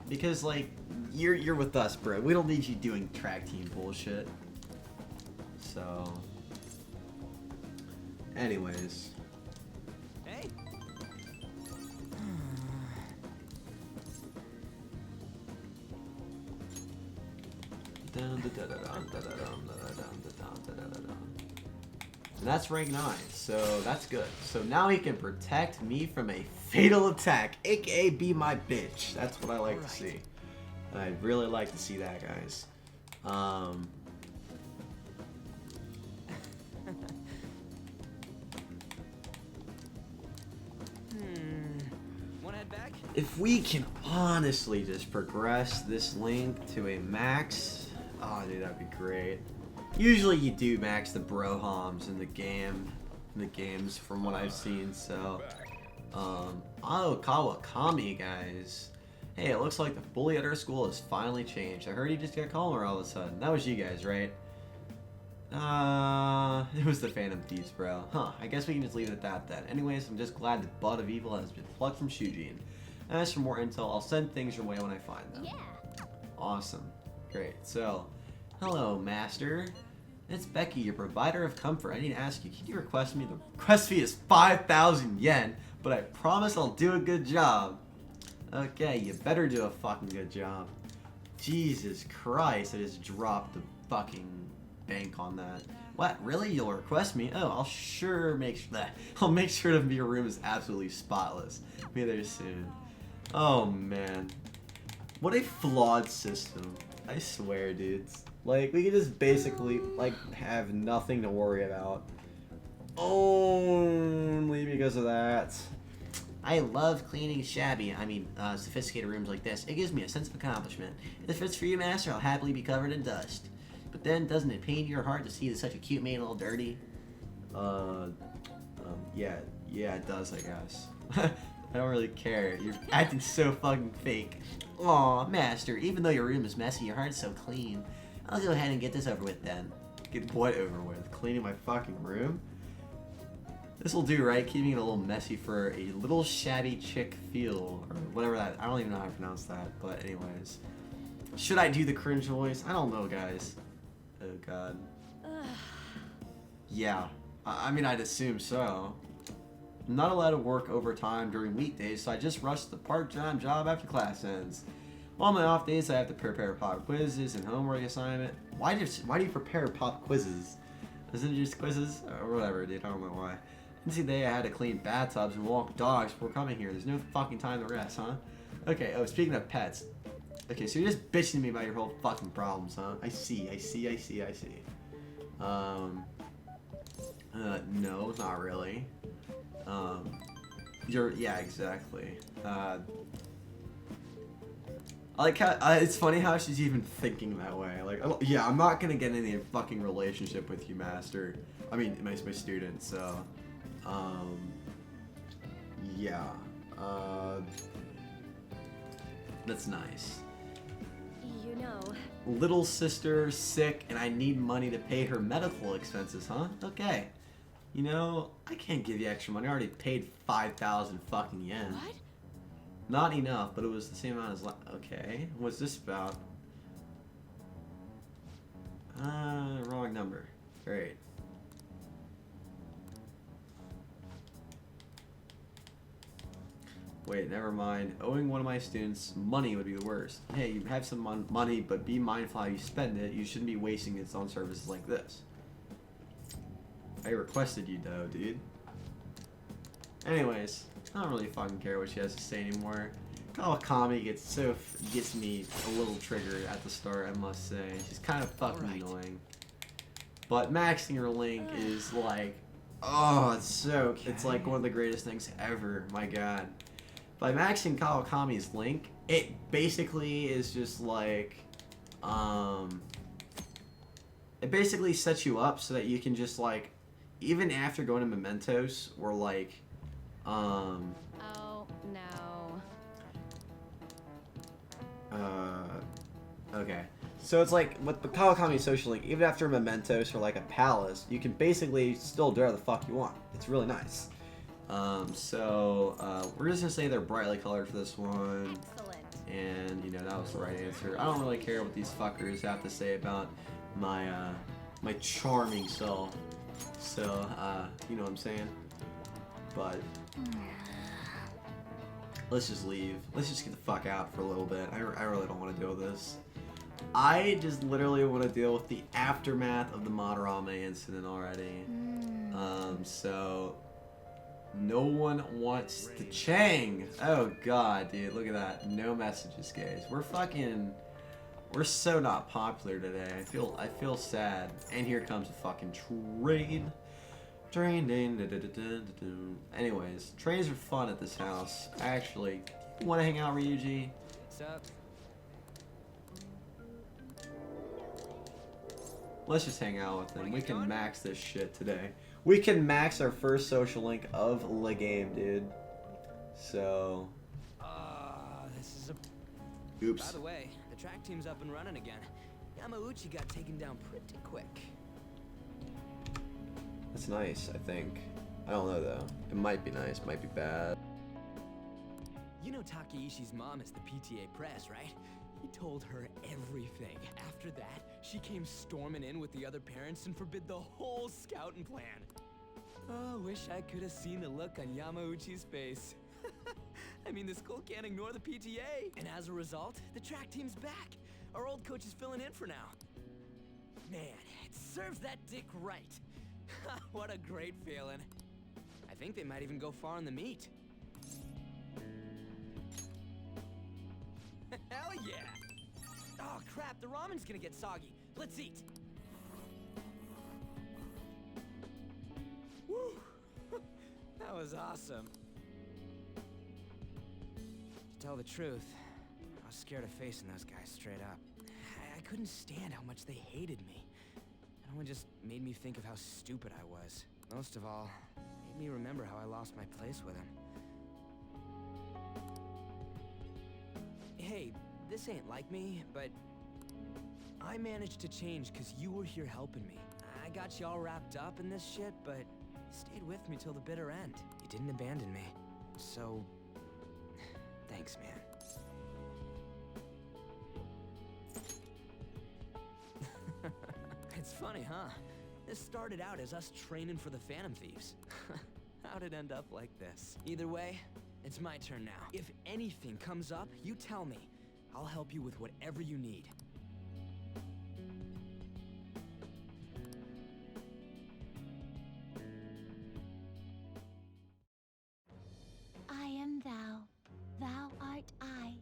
because like you're with us, bro. We don't need you doing track team bullshit. So, anyways. Hey. And that's rank 9, so that's good. So now he can protect me from a fatal attack, aka be my bitch. That's what I like to see. And I'd really like to see that, guys. Wanna head back? If we can honestly just progress this link to a max, oh dude, that'd be great. Usually you do max the brohoms in the games from what I've seen, so oh, Kawakami, guys. Hey, it looks like the bully at our school has finally changed. I heard he just got calmer all of a sudden. That was you guys, right? It was the Phantom Thieves, bro. Huh, I guess we can just leave it at that then. Anyways, I'm just glad the butt of evil has been plucked from Shujin. As for more intel, I'll send things your way when I find them. Yeah. Awesome. Great. So, hello, Master. It's Becky, your provider of comfort. I need to ask you, can you request me? The request fee is 5,000 yen, but I promise I'll do a good job. Okay, you better do a fucking good job. Jesus Christ, I just dropped the fucking bank on that. What? Really? You'll request me? Oh, I'll sure make sure that. I'll make sure that your room is absolutely spotless. Be there soon. Oh man, what a flawed system. I swear, dudes. Like, we could just basically, like, have nothing to worry about. Only because of that. I love cleaning sophisticated rooms like this. It gives me a sense of accomplishment. If it's for you, Master, I'll happily be covered in dust. But then, doesn't it pain your heart to see such a cute maid all dirty? Yeah, it does, I guess. I don't really care. You're acting so fucking fake. Aw, Master, even though your room is messy, your heart's so clean. I'll go ahead and get this over with then. Get what over with? Cleaning my fucking room? This'll do, right? Keeping it a little messy for a little shabby chick feel, or whatever that. I don't even know how to pronounce that, but anyways. Should I do the cringe voice? I don't know, guys. Oh god. Yeah. I mean, I'd assume so. I'm not allowed to work overtime during weekdays, so I just rush the part-time job after class ends. On my off days, I have to prepare pop quizzes and homework assignment. Why do you prepare pop quizzes? Isn't it just quizzes? Or whatever, dude. I don't know why. And today I had to clean bathtubs and walk dogs before coming here. There's no fucking time to rest, huh? Okay, oh, speaking of pets. Okay, so you're just bitching to me about your whole fucking problems, huh? I see. No, not really. Yeah, exactly. I like how it's funny how she's even thinking that way. Like, oh, yeah, I'm not gonna get any fucking relationship with you, master. I mean, my student. So, yeah. That's nice. You know, Little sister sick, and I need money to pay her medical expenses, huh? Okay. You know, I can't give you extra money. I already paid 5,000 fucking yen. what? Not enough, but it was the same amount as okay. What's this about? Wrong number. Great. Wait, never mind. Owing one of my students money would be the worst. Hey, you have some money, but be mindful how you spend it. You shouldn't be wasting it on services like this. I requested you though, dude. Anyways, I don't really fucking care what she has to say anymore. Kawakami gets me a little triggered at the start, I must say. She's kind of fucking annoying. But maxing her link is like, oh, it's like one of the greatest things ever. My god. By maxing Kawakami's link, it basically is just like, it basically sets you up so that you can just like, even after going to Mementos, or like, Oh, no. Okay. So it's like, with the Kawakami social link, even after Mementos or like a palace, you can basically still do whatever the fuck you want. It's really nice. We're just gonna say they're brightly colored for this one. Excellent. And, you know, that was the right answer. I don't really care what these fuckers have to say about my, my charming self. So, you know what I'm saying? But let's just leave. Let's just get the fuck out for a little bit. I really don't want to deal with this. I just literally want to deal with the aftermath of the Madarame incident already. So no one wants to Chang. Oh god, dude, look at that. No messages, guys. We're so not popular today. I feel sad. And here comes a fucking train. Anyways, trains are fun at this house. Actually, you want to hang out, Ryuji? What's up? Let's just hang out with him. We can max this shit today. We can max our first social link of the game, dude. So, This is a... oops. By the way, the track team's up and running again. Yamauchi got taken down pretty quick. That's nice, I think. I don't know though. It might be nice, might be bad. You know Takeishi's mom is the PTA press, right? He told her everything. After that, she came storming in with the other parents and forbid the whole scouting plan. Oh, wish I could have seen the look on Yamauchi's face. I mean, the school can't ignore the PTA. And as a result, the track team's back. Our old coach is filling in for now. Man, it serves that dick right. What a great feeling. I think they might even go far in the meet. Hell yeah! Oh crap, the ramen's gonna get soggy. Let's eat. Woo! That was awesome. To tell the truth, I was scared of facing those guys straight up. I couldn't stand how much they hated me. It only just made me think of how stupid I was. Most of all, it made me remember how I lost my place with him. Hey, this ain't like me, but I managed to change because you were here helping me. I got you all wrapped up in this shit, but you stayed with me till the bitter end. You didn't abandon me. So, thanks, man. It's funny, huh? This started out as us training for the Phantom Thieves. How'd it end up like this? Either way, it's my turn now. If anything comes up, you tell me. I'll help you with whatever you need. I am thou, thou art I.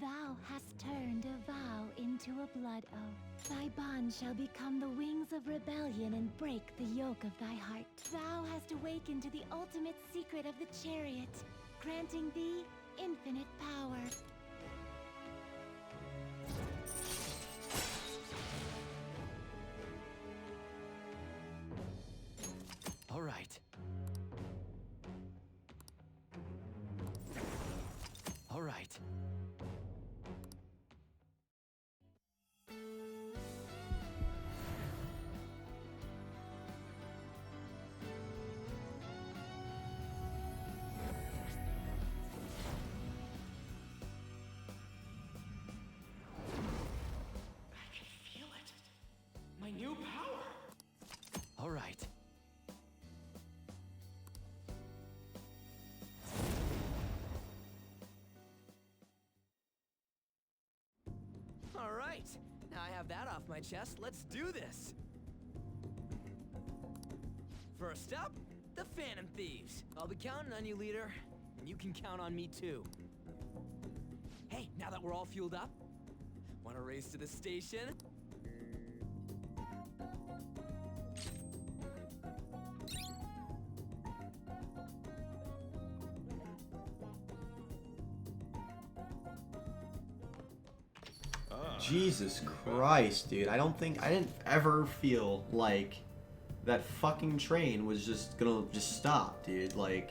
Thou hast turned a vow into a blood oath. Thy bond shall become the wings of rebellion and break the yoke of thy heart. Thou hast awakened to the ultimate secret of the chariot, granting thee infinite power. All right. All right. My new power! All right. All right. Now I have that off my chest. Let's do this. First up, the Phantom Thieves. I'll be counting on you, leader. And you can count on me too. Hey, now that we're all fueled up, want to race to the station? Jesus Christ, dude. I didn't ever feel like that fucking train was just gonna stop, dude. Like,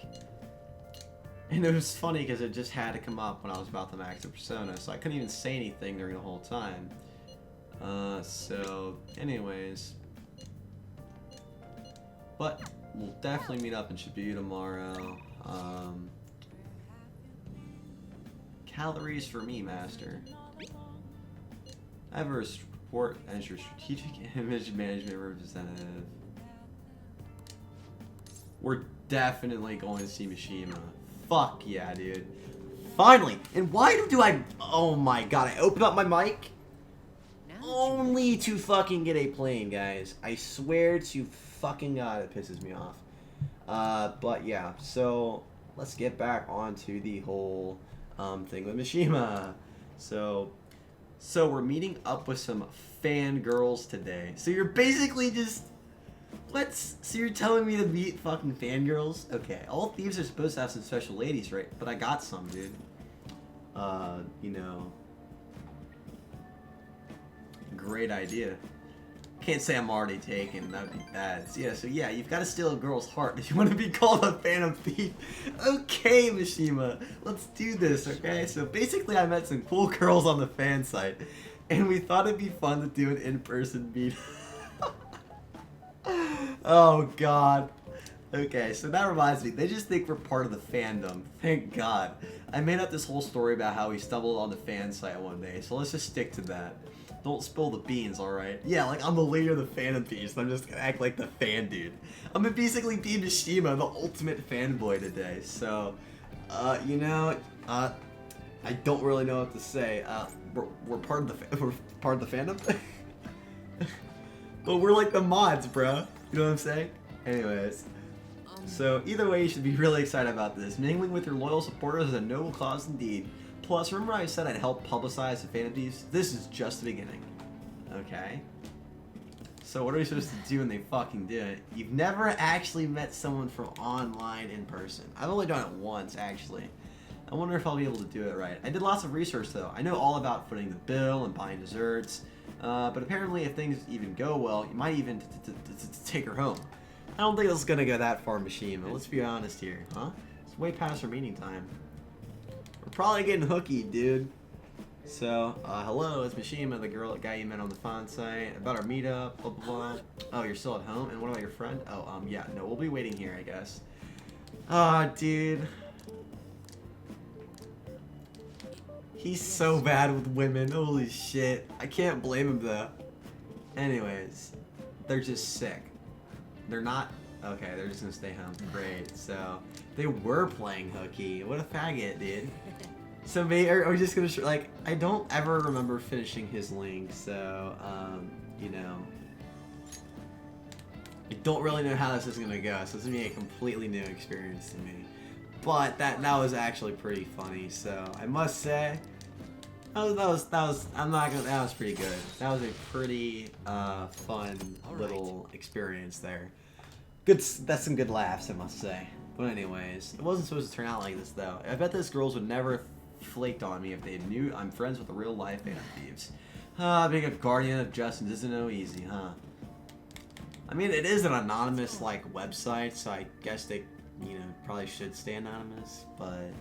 and it was funny because it just had to come up when I was about to max the persona, so I couldn't even say anything during the whole time. So, anyways. But, we'll definitely meet up in Shibuya tomorrow. Calories for me, master. I have a report as your strategic image management representative. We're definitely going to see Mishima. Fuck yeah, dude. Finally! And why do I... Oh my god, I opened up my mic only to fucking get a plane, guys. I swear to fucking god, it pisses me off. But yeah, so let's get back onto the whole thing with Mishima. So we're meeting up with some fangirls today. So you're basically just... So you're telling me to meet fucking fangirls? Okay, all thieves are supposed to have some special ladies, right? But I got some, dude. You know... Great idea. Can't say I'm already taken, that would be bad. So yeah, you've got to steal a girl's heart if you want to be called a phantom thief. Okay, Mishima, let's do this, okay? So basically I met some cool girls on the fan site, and we thought it'd be fun to do an in-person meet. Oh god. Okay, so that reminds me, they just think we're part of the fandom. Thank god. I made up this whole story about how we stumbled on the fan site one day, so let's just stick to that. Don't spill the beans, alright? Yeah, like I'm the leader of the Phantom Thieves, and I'm just gonna act like the fan dude. I'm gonna basically be Mishima, the ultimate fanboy today, so, you know, I don't really know what to say. We're part of the fandom? But we're like the mods, bro. You know what I'm saying? Anyways. So, either way, you should be really excited about this. Mingling with your loyal supporters is a noble cause indeed. Plus, remember I said I'd help publicize the Phantom Thieves? This is just the beginning. Okay? So what are we supposed to do when they fucking do it? You've never actually met someone from online in person. I've only done it once, actually. I wonder if I'll be able to do it right. I did lots of research, though. I know all about footing the bill and buying desserts. But apparently, if things even go well, you might even take her home. I don't think it's gonna go that far, Mishima. Let's be honest here, huh? It's way past our meeting time. We're probably getting hooky, dude. So, hello, it's Mishima, the guy you met on the fan site. About our meetup, blah, blah, blah. Oh, you're still at home? And what about your friend? Oh, yeah, no, we'll be waiting here, I guess. Ah, dude. He's so bad with women, holy shit. I can't blame him, though. Anyways, they're just sick. They're not... Okay, they're just gonna stay home. Great, so... They were playing hooky. What a faggot, dude. So maybe, are we just gonna, like, I don't ever remember finishing his link, so, you know. I don't really know how this is gonna go, so this is gonna be a completely new experience to me. But that was actually pretty funny, so I must say, I'm not gonna, that was pretty good. That was a pretty fun little experience there. Good, that's some good laughs, I must say. But anyways, it wasn't supposed to turn out like this though. I bet those girls would never flaked on me if they knew I'm friends with the real life Phantom Thieves. Being a guardian of justice isn't no easy, huh? I mean, it is an anonymous like website, so I guess they, probably should stay anonymous. But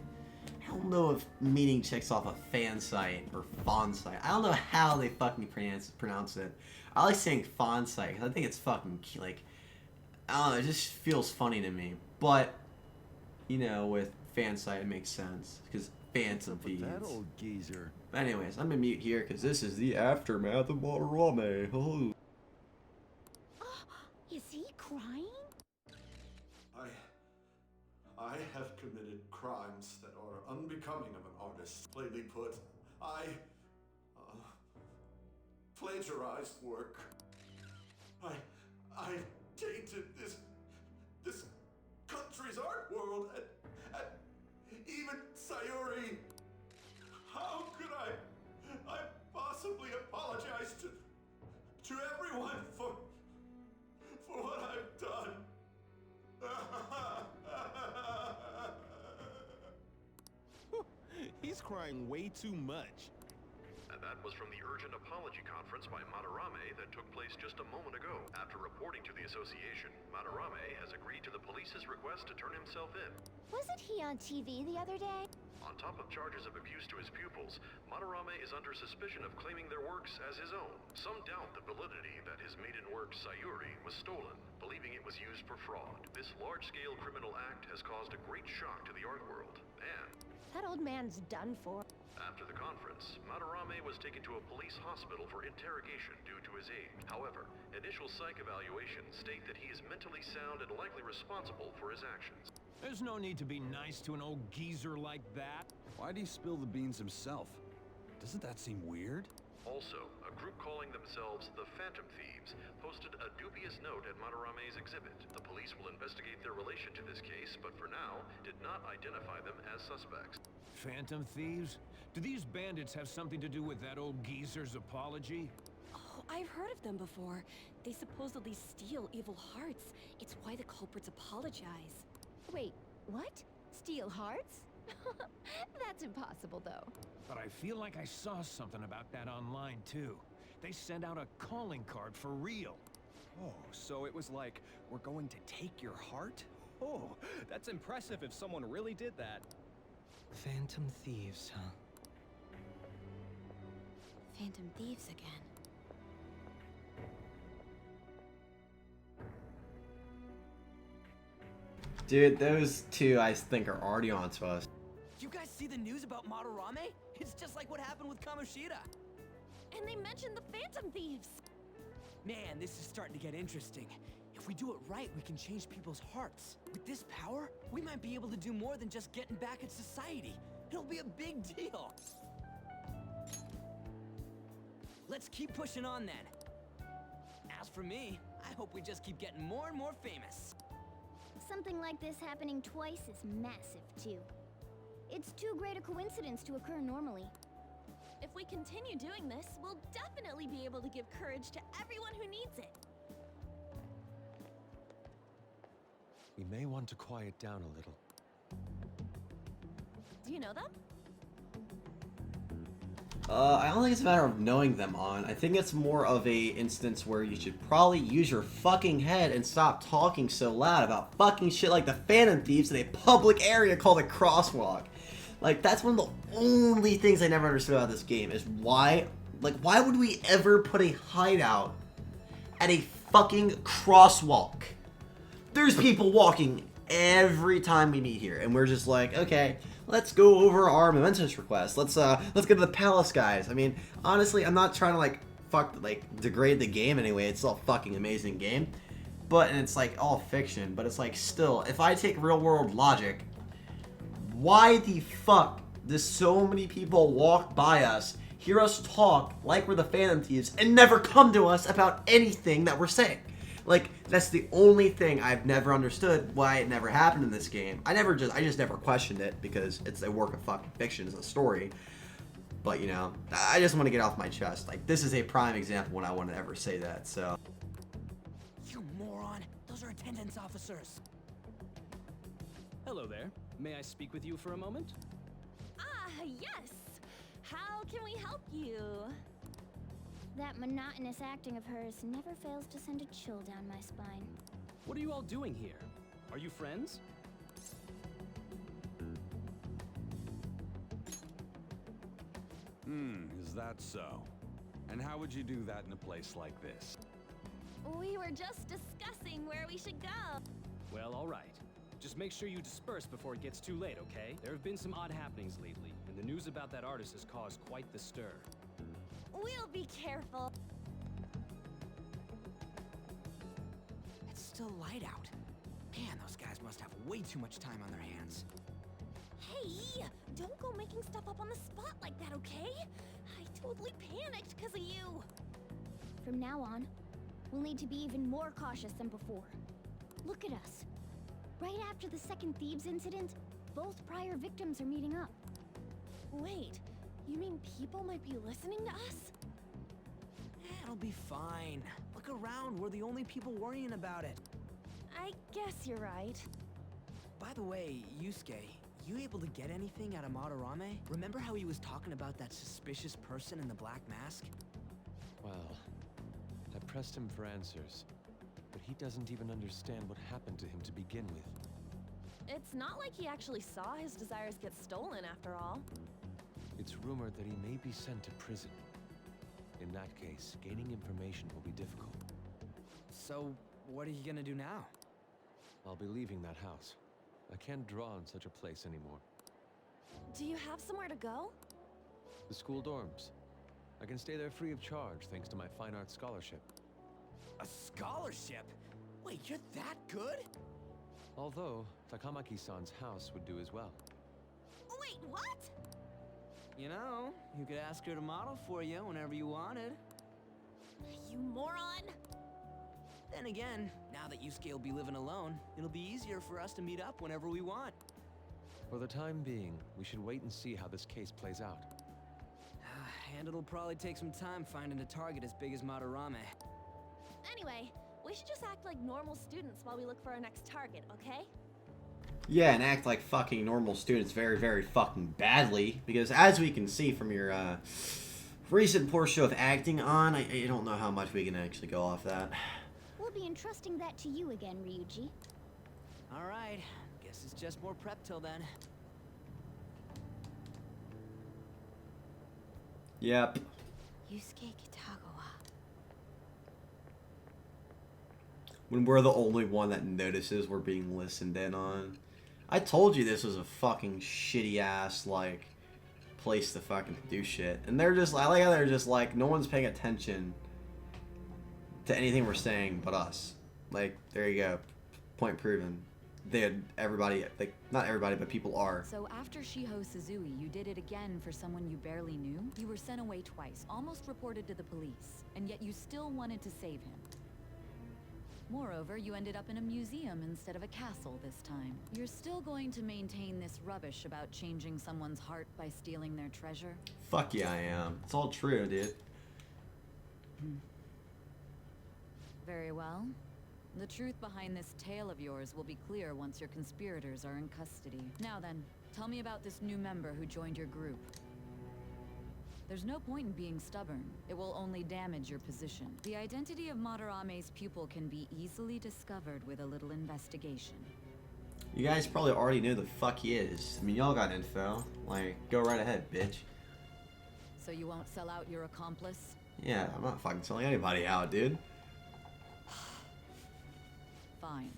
I don't know if meeting checks off a fan site or fawn site. I don't know how they fucking pronounce it. I like saying fawn site because I think it's fucking like, I don't know, it just feels funny to me. But with fan site it makes sense because Phantom Thieves. That old geezer. But anyways, I'm gonna mute here because this is the aftermath of Madarame. Oh. Is he crying? I have committed crimes that are unbecoming of an artist. Plainly put, I plagiarized work. I tainted this country's art world and even Sayuri. How could I possibly apologize to everyone for what I've done? He's crying way too much. And that was from the urgent apology conference by Madarame that took place just a moment ago. After reporting to the association, Madarame has agreed to the police's request to turn himself in. Wasn't he on TV the other day? On top of charges of abuse to his pupils, Madarame is under suspicion of claiming their works as his own. Some doubt the validity that his maiden work, Sayuri, was stolen, believing it was used for fraud. This large-scale criminal act has caused a great shock to the art world, and That old man's done for. after the conference, Madarame was taken to a police hospital for interrogation due to his age. However, initial psych evaluations state that he is mentally sound and likely responsible for his actions. There's no need to be nice to an old geezer like that. Why'd he spill the beans himself? Doesn't that seem weird? Also, a group calling themselves the Phantom Thieves posted a dubious note at Madarame's exhibit. The police will investigate their relation to this case, but for now, did not identify them as suspects. Phantom Thieves? Do these bandits have something to do with that old geezer's apology? Oh, I've heard of them before. They supposedly steal evil hearts. It's why the culprits apologize. Wait, what? Steal hearts? That's impossible, though. But I feel like I saw something about that online, too. They sent out a calling card for real. Oh, so it was like, we're going to take your heart? Oh, that's impressive if someone really did that. Phantom Thieves, huh? Phantom Thieves again. Dude, those two I think are already on to us. You guys see the news about Madarame? It's just like what happened with Kamoshida. And they mentioned the Phantom Thieves. Man, this is starting to get interesting. If we do it right, we can change people's hearts. With this power, we might be able to do more than just getting back at society. It'll be a big deal. Let's keep pushing on then. As for me, I hope we just keep getting more and more famous. Something like this happening twice is massive, too. It's too great a coincidence to occur normally. If we continue doing this, we'll definitely be able to give courage to everyone who needs it. We may want to quiet down a little. Do you know them? I don't think it's a matter of knowing them on. I think it's more of a instance where you should probably use your fucking head and stop talking so loud about fucking shit like the Phantom Thieves in a public area called a crosswalk. Like, that's one of the only things I never understood about this game is why would we ever put a hideout at a fucking crosswalk? There's people walking every time we meet here, and we're just like, okay, let's go over our Mementos request. Let's go to the palace, guys. I mean, honestly, I'm not trying to degrade the game anyway. It's still a fucking amazing game, and it's like all fiction. But it's like still, if I take real world logic, why the fuck does so many people walk by us, hear us talk like we're the Phantom Thieves, and never come to us about anything that we're saying? Like, that's the only thing I've never understood why it never happened in this game. I just never questioned it because it's a work of fucking fiction, it's a story. But, you know, I just want to get off my chest. Like, this is a prime example when I want to ever say that, so. You moron! Those are attendance officers. Hello there. May I speak with you for a moment? Ah, yes! How can we help you? That monotonous acting of hers never fails to send a chill down my spine. What are you all doing here? Are you friends? Is that so? And how would you do that in a place like this? We were just discussing where we should go. Well, all right. Just make sure you disperse before it gets too late, okay? There have been some odd happenings lately, and the news about that artist has caused quite the stir. We'll be careful. It's still light out. Man, those guys must have way too much time on their hands. Hey, don't go making stuff up on the spot like that, okay? I totally panicked because of you. From now on, we'll need to be even more cautious than before. Look at us. Right after the second Thebes incident, both prior victims are meeting up. Wait, you mean people might be listening to us? It'll be fine. Look around, we're the only people worrying about it. I guess you're right. By the way, Yusuke, you able to get anything out of Madarame? Remember how he was talking about that suspicious person in the black mask? Well, I pressed him for answers, but he doesn't even understand what happened to him to begin with. It's not like he actually saw his desires get stolen after all. It's rumored that he may be sent to prison. In that case, gaining information will be difficult. So, what are you gonna do now? I'll be leaving that house. I can't draw in such a place anymore. Do you have somewhere to go? The school dorms. I can stay there free of charge thanks to my fine arts scholarship. A scholarship? Wait, you're that good? Although, Takamaki-san's house would do as well. Wait, what? You know, you could ask her to model for you whenever you wanted. You moron! Then again, now that Yusuke will be living alone, it'll be easier for us to meet up whenever we want. For the time being, we should wait and see how this case plays out. And it'll probably take some time finding a target as big as Madarame. Anyway, we should just act like normal students while we look for our next target, okay? Yeah, and act like fucking normal students very, very fucking badly. Because as we can see from your recent poor show of acting on, I don't know how much we can actually go off that. We'll be entrusting that to you again, Ryuji. Alright, guess it's just more prep till then. Yep. Yusuke Kitagawa. When we're the only one that notices we're being listened in on. I told you this was a fucking shitty ass, like, place to fucking do shit. And they're just, I like how they're just like, no one's paying attention to anything we're saying but us. Like, there you go. Point proven. They had everybody, like, not everybody, but people are. So after Shiho Suzui, you did it again for someone you barely knew? You were sent away twice, almost reported to the police, and yet you still wanted to save him. Moreover, you ended up in a museum instead of a castle this time. You're still going to maintain this rubbish about changing someone's heart by stealing their treasure? Fuck yeah, I am. It's all true, dude. Very well. The truth behind this tale of yours will be clear once your conspirators are in custody. Now then, tell me about this new member who joined your group. There's no point in being stubborn. It will only damage your position. The identity of Madarame's pupil can be easily discovered with a little investigation. You guys probably already know the fuck he is. I mean, y'all got info. Like, go right ahead, bitch. So you won't sell out your accomplice? Yeah, I'm not fucking selling anybody out, dude. Fine.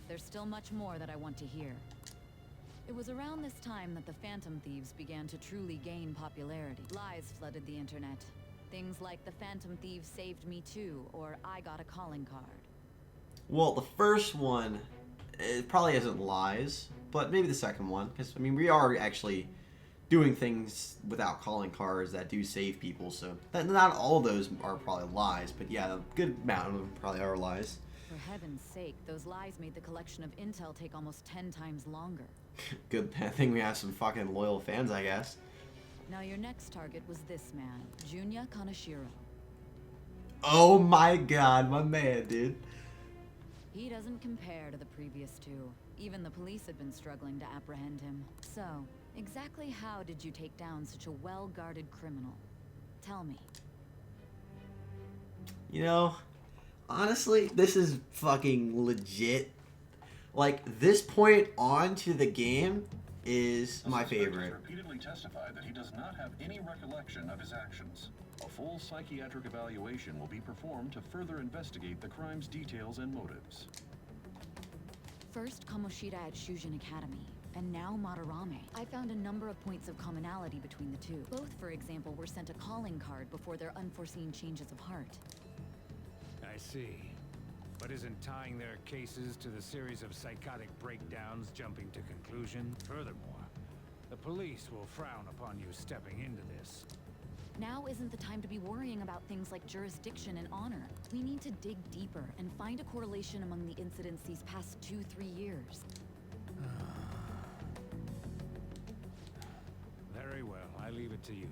There's still much more that I want to hear. It was around this time that the Phantom Thieves began to truly gain popularity. Lies flooded the internet. Things like the Phantom Thieves saved me too, or I got a calling card. Well, the first one, it probably isn't lies, but maybe the second one, because, I mean, we are actually doing things without calling cards that do save people, so not all of those are probably lies, but yeah, a good amount of them probably are lies. For heaven's sake, those lies made the collection of intel take almost 10 times longer. Good thing we have some fucking loyal fans, I guess. Now your next target was this man, Junya Kaneshiro. Oh my god, my man, dude. He doesn't compare to the previous two. Even the police had been struggling to apprehend him. So, exactly how did you take down such a well-guarded criminal? Tell me. You know, honestly, this is fucking legit. Like, this point on to the game is my favorite. Repeatedly testified that he does not have any recollection of his actions. A full psychiatric evaluation will be performed to further investigate the crime's details and motives. First Kamoshida at Shujin Academy, and now Madarame. I found a number of points of commonality between the two. Both, for example, were sent a calling card before their unforeseen changes of heart. I see. But isn't tying their cases to the series of psychotic breakdowns jumping to conclusion? Furthermore, the police will frown upon you stepping into this. Now isn't the time to be worrying about things like jurisdiction and honor. We need to dig deeper and find a correlation among the incidents these past 2-3 years. Very well, I leave it to you.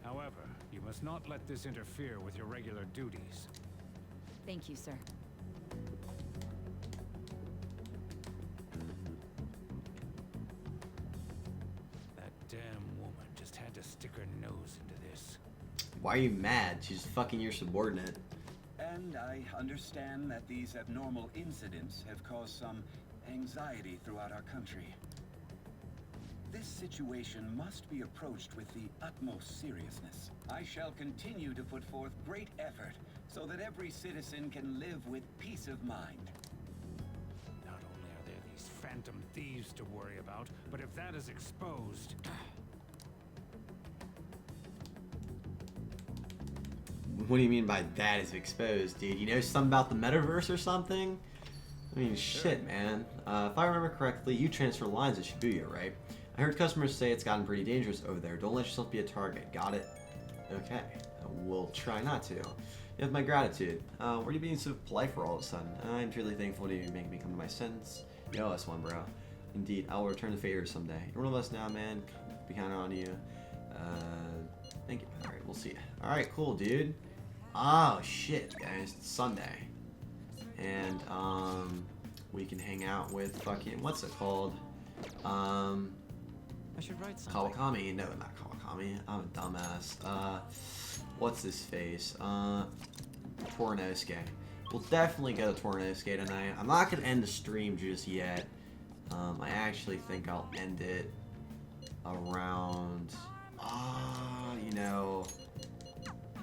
However, you must not let this interfere with your regular duties. Thank you, sir. That damn woman just had to stick her nose into this. Why are you mad? She's fucking your subordinate. And I understand that these abnormal incidents have caused some anxiety throughout our country. This situation must be approached with the utmost seriousness. I shall continue to put forth great effort so that every citizen can live with peace of mind. Not only are there these phantom thieves to worry about, but if that is exposed... What do you mean by that is exposed, dude? You know something about the metaverse or something? I mean, shit, man. If I remember correctly, you transfer lines at Shibuya, right? I heard customers say it's gotten pretty dangerous over there. Don't let yourself be a target. Got it? Okay. We'll try not to. You have my gratitude. Why are you being so polite for all of a sudden? I'm truly thankful to you making me come to my senses. You owe us one, bro. Indeed, I will return the favor someday. You're one of us now, man. Be counting on you. Thank you. Alright, we'll see you. Alright, cool, dude. Oh, shit, guys. It's Sunday. And, we can hang out with fucking... What's it called? I should write something. Kawakami. No, not Kawakami. I'm a dumbass. What's this face? Torinosuke. We'll definitely go to Torinosuke tonight. I'm not going to end the stream just yet. I actually think I'll end it around... you know...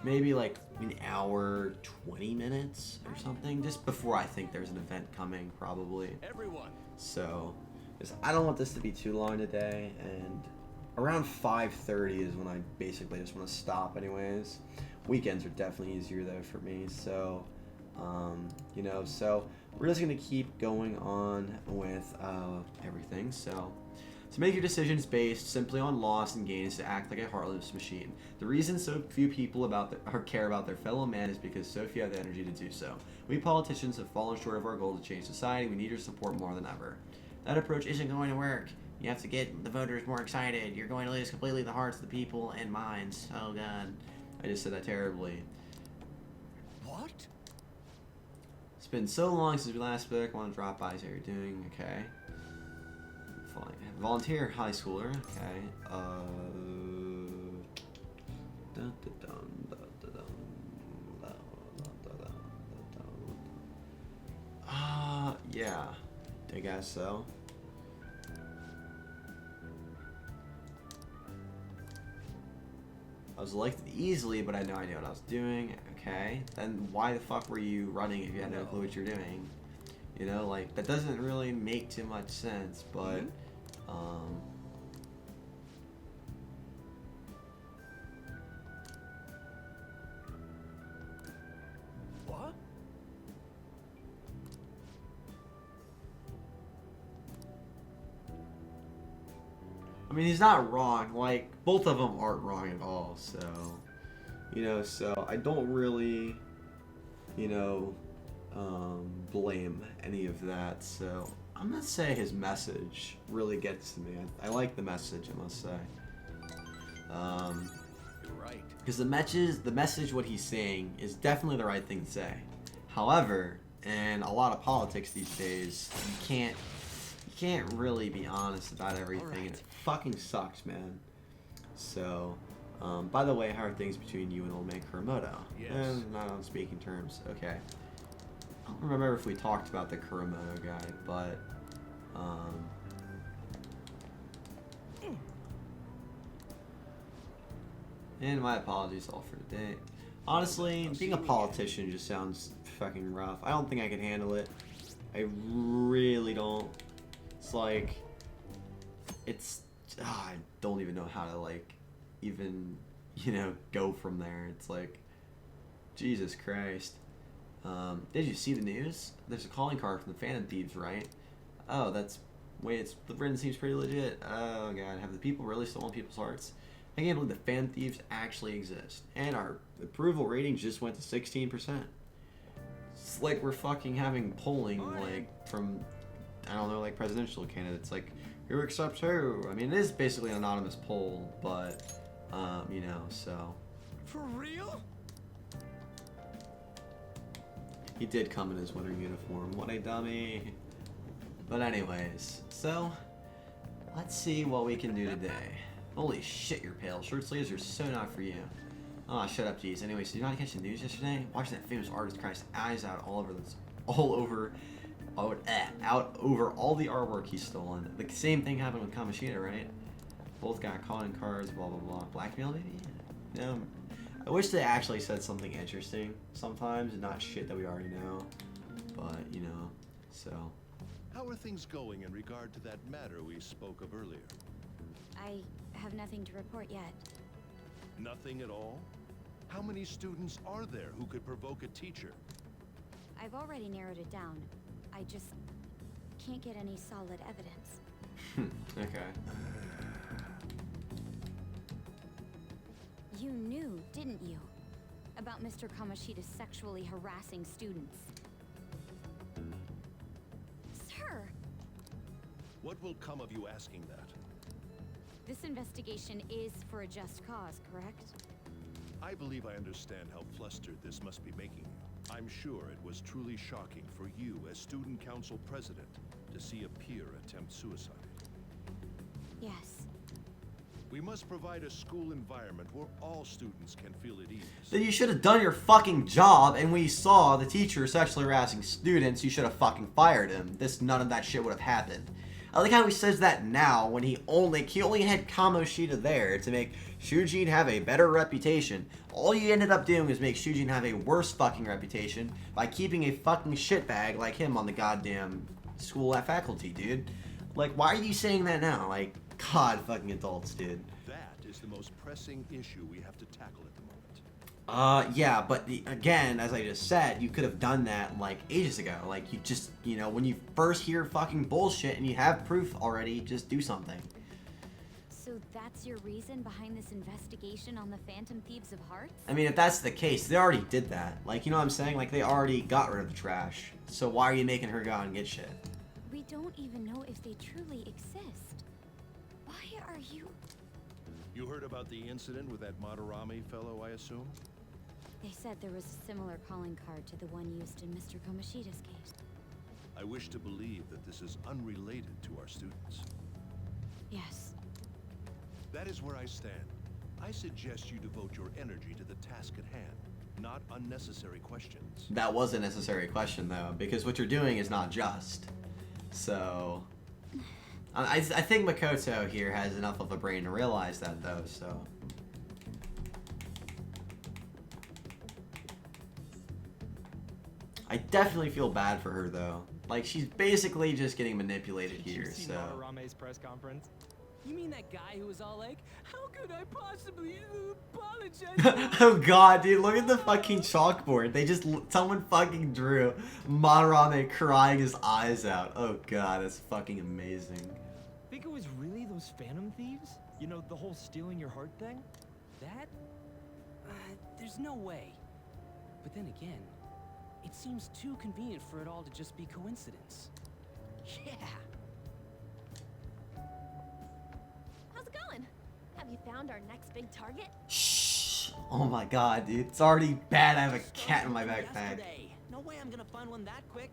Maybe like an hour, 20 minutes or something. Just before I think there's an event coming, probably. Everyone. So... I don't want this to be too long today, and around 5:30 is when I basically just want to stop anyways. Weekends are definitely easier though for me, so you know, so we're just gonna keep going on with everything. So to make your decisions based simply on loss and gains, to act like a heartless machine. The reason so few people care about their fellow man is because so few have the energy to do so. We politicians have fallen short of our goal to change society. We need your support more than ever. That approach isn't going to work. You have to get the voters more excited. You're going to lose completely the hearts of the people and minds. Oh god. I just said that terribly. What? It's been so long since we last spoke. I want to drop by, see how you're doing. Okay. Fine. Volunteer high schooler. Okay. Yeah. I guess so. I was elected easily, but I had no idea what I was doing. Okay. Then why the fuck were you running if you had no clue what you're doing? You know, like, that doesn't really make too much sense, but, What? I mean, he's not wrong. Like, both of them aren't wrong at all, so, you know, so I don't really, you know, blame any of that. So I'm gonna say his message really gets to me. I like the message, I must say. You're right. Because the message, what he's saying, is definitely the right thing to say. However, in a lot of politics these days, you can't really be honest about everything, and it fucking sucks, man. So, by the way, how are things between you and Old Man Kuramoto? Yes. Not on speaking terms. Okay. I don't remember if we talked about the Kuramoto guy, but and my apologies all for today. Honestly, being a politician just sounds fucking rough. I don't think I can handle it. I really don't. It's like, I don't even know how to, like, even, go from there. It's like, Jesus Christ. Did you see the news? There's a calling card from the Phantom Thieves, right? Oh, the written seems pretty legit. Oh god, have the people really stolen people's hearts? I can't believe the Phantom Thieves actually exist. And our approval ratings just went to 16%. It's like we're fucking having polling, like, from, I don't know, like, presidential candidates. Like, who accepts who? I mean, it is basically an anonymous poll, but, so. For real? He did come in his winter uniform. What a dummy. But anyways, so let's see what we can do today. Holy shit, you're pale. Short sleeves are so not for you. Oh, shut up, jeez. Anyways, did you not catch the news yesterday? Watching that famous artist cry his eyes out all over all the artwork he's stolen. The same thing happened with Kamoshida, right? Both got caught in cards, blah blah blah. Blackmail, maybe? I wish they actually said something interesting sometimes, and not shit that we already know. But, so. How are things going in regard to that matter we spoke of earlier? I have nothing to report yet. Nothing at all? How many students are there who could provoke a teacher? I've already narrowed it down. I just can't get any solid evidence. Okay. You knew, didn't you? About Mr. Kamoshida's sexually harassing students. Sir! What will come of you asking that? This investigation is for a just cause, correct? I believe I understand how flustered this must be making you. I'm sure it was truly shocking for you as student council president to see a peer attempt suicide. Yes. We must provide a school environment where all students can feel at ease. Then you should have done your fucking job, and when you saw the teacher sexually harassing students, you should have fucking fired him. None of that shit would have happened. I like how he says that now when he only had Kamoshida there to make Shujin have a better reputation. All you ended up doing is make Shujin have a worse fucking reputation by keeping a fucking shitbag like him on the goddamn school faculty, dude. Like, why are you saying that now? Like, God fucking adults, dude. That is the most pressing issue we have to tackle at the moment. Yeah, but again, as I just said, you could have done that, like, ages ago. Like, you just, when you first hear fucking bullshit and you have proof already, just do something. So that's your reason behind this investigation on the Phantom Thieves of Hearts? I mean, if that's the case, they already did that. Like, you know what I'm saying? Like, they already got rid of the trash. So why are you making her go out and get shit? We don't even know if they truly exist. Why are you... You heard about the incident with that Madarame fellow, I assume? They said there was a similar calling card to the one used in Mr. Kamoshida's case. I wish to believe that this is unrelated to our students. Yes. That is where I stand. I suggest you devote your energy to the task at hand, not unnecessary questions. That was a necessary question, though, because what you're doing is not just. So... I think Makoto here has enough of a brain to realize that, though, so... I definitely feel bad for her, though. Like, she's basically just getting manipulated here, Did you see so... Madarame's press conference? You mean that guy who was all like, how could I possibly apologize? Oh god, dude, look at the fucking chalkboard. Someone fucking drew Madarame crying his eyes out. Oh god, that's fucking amazing. Think it was really those Phantom Thieves? You know, the whole stealing your heart thing? That? There's no way. But then again, it seems too convenient for it all to just be coincidence. Yeah. How's it going? Have you found found our next big target? Shh. Oh my god, dude. It's already bad I have a cat in my backpack. Yesterday. No way I'm gonna find one that quick.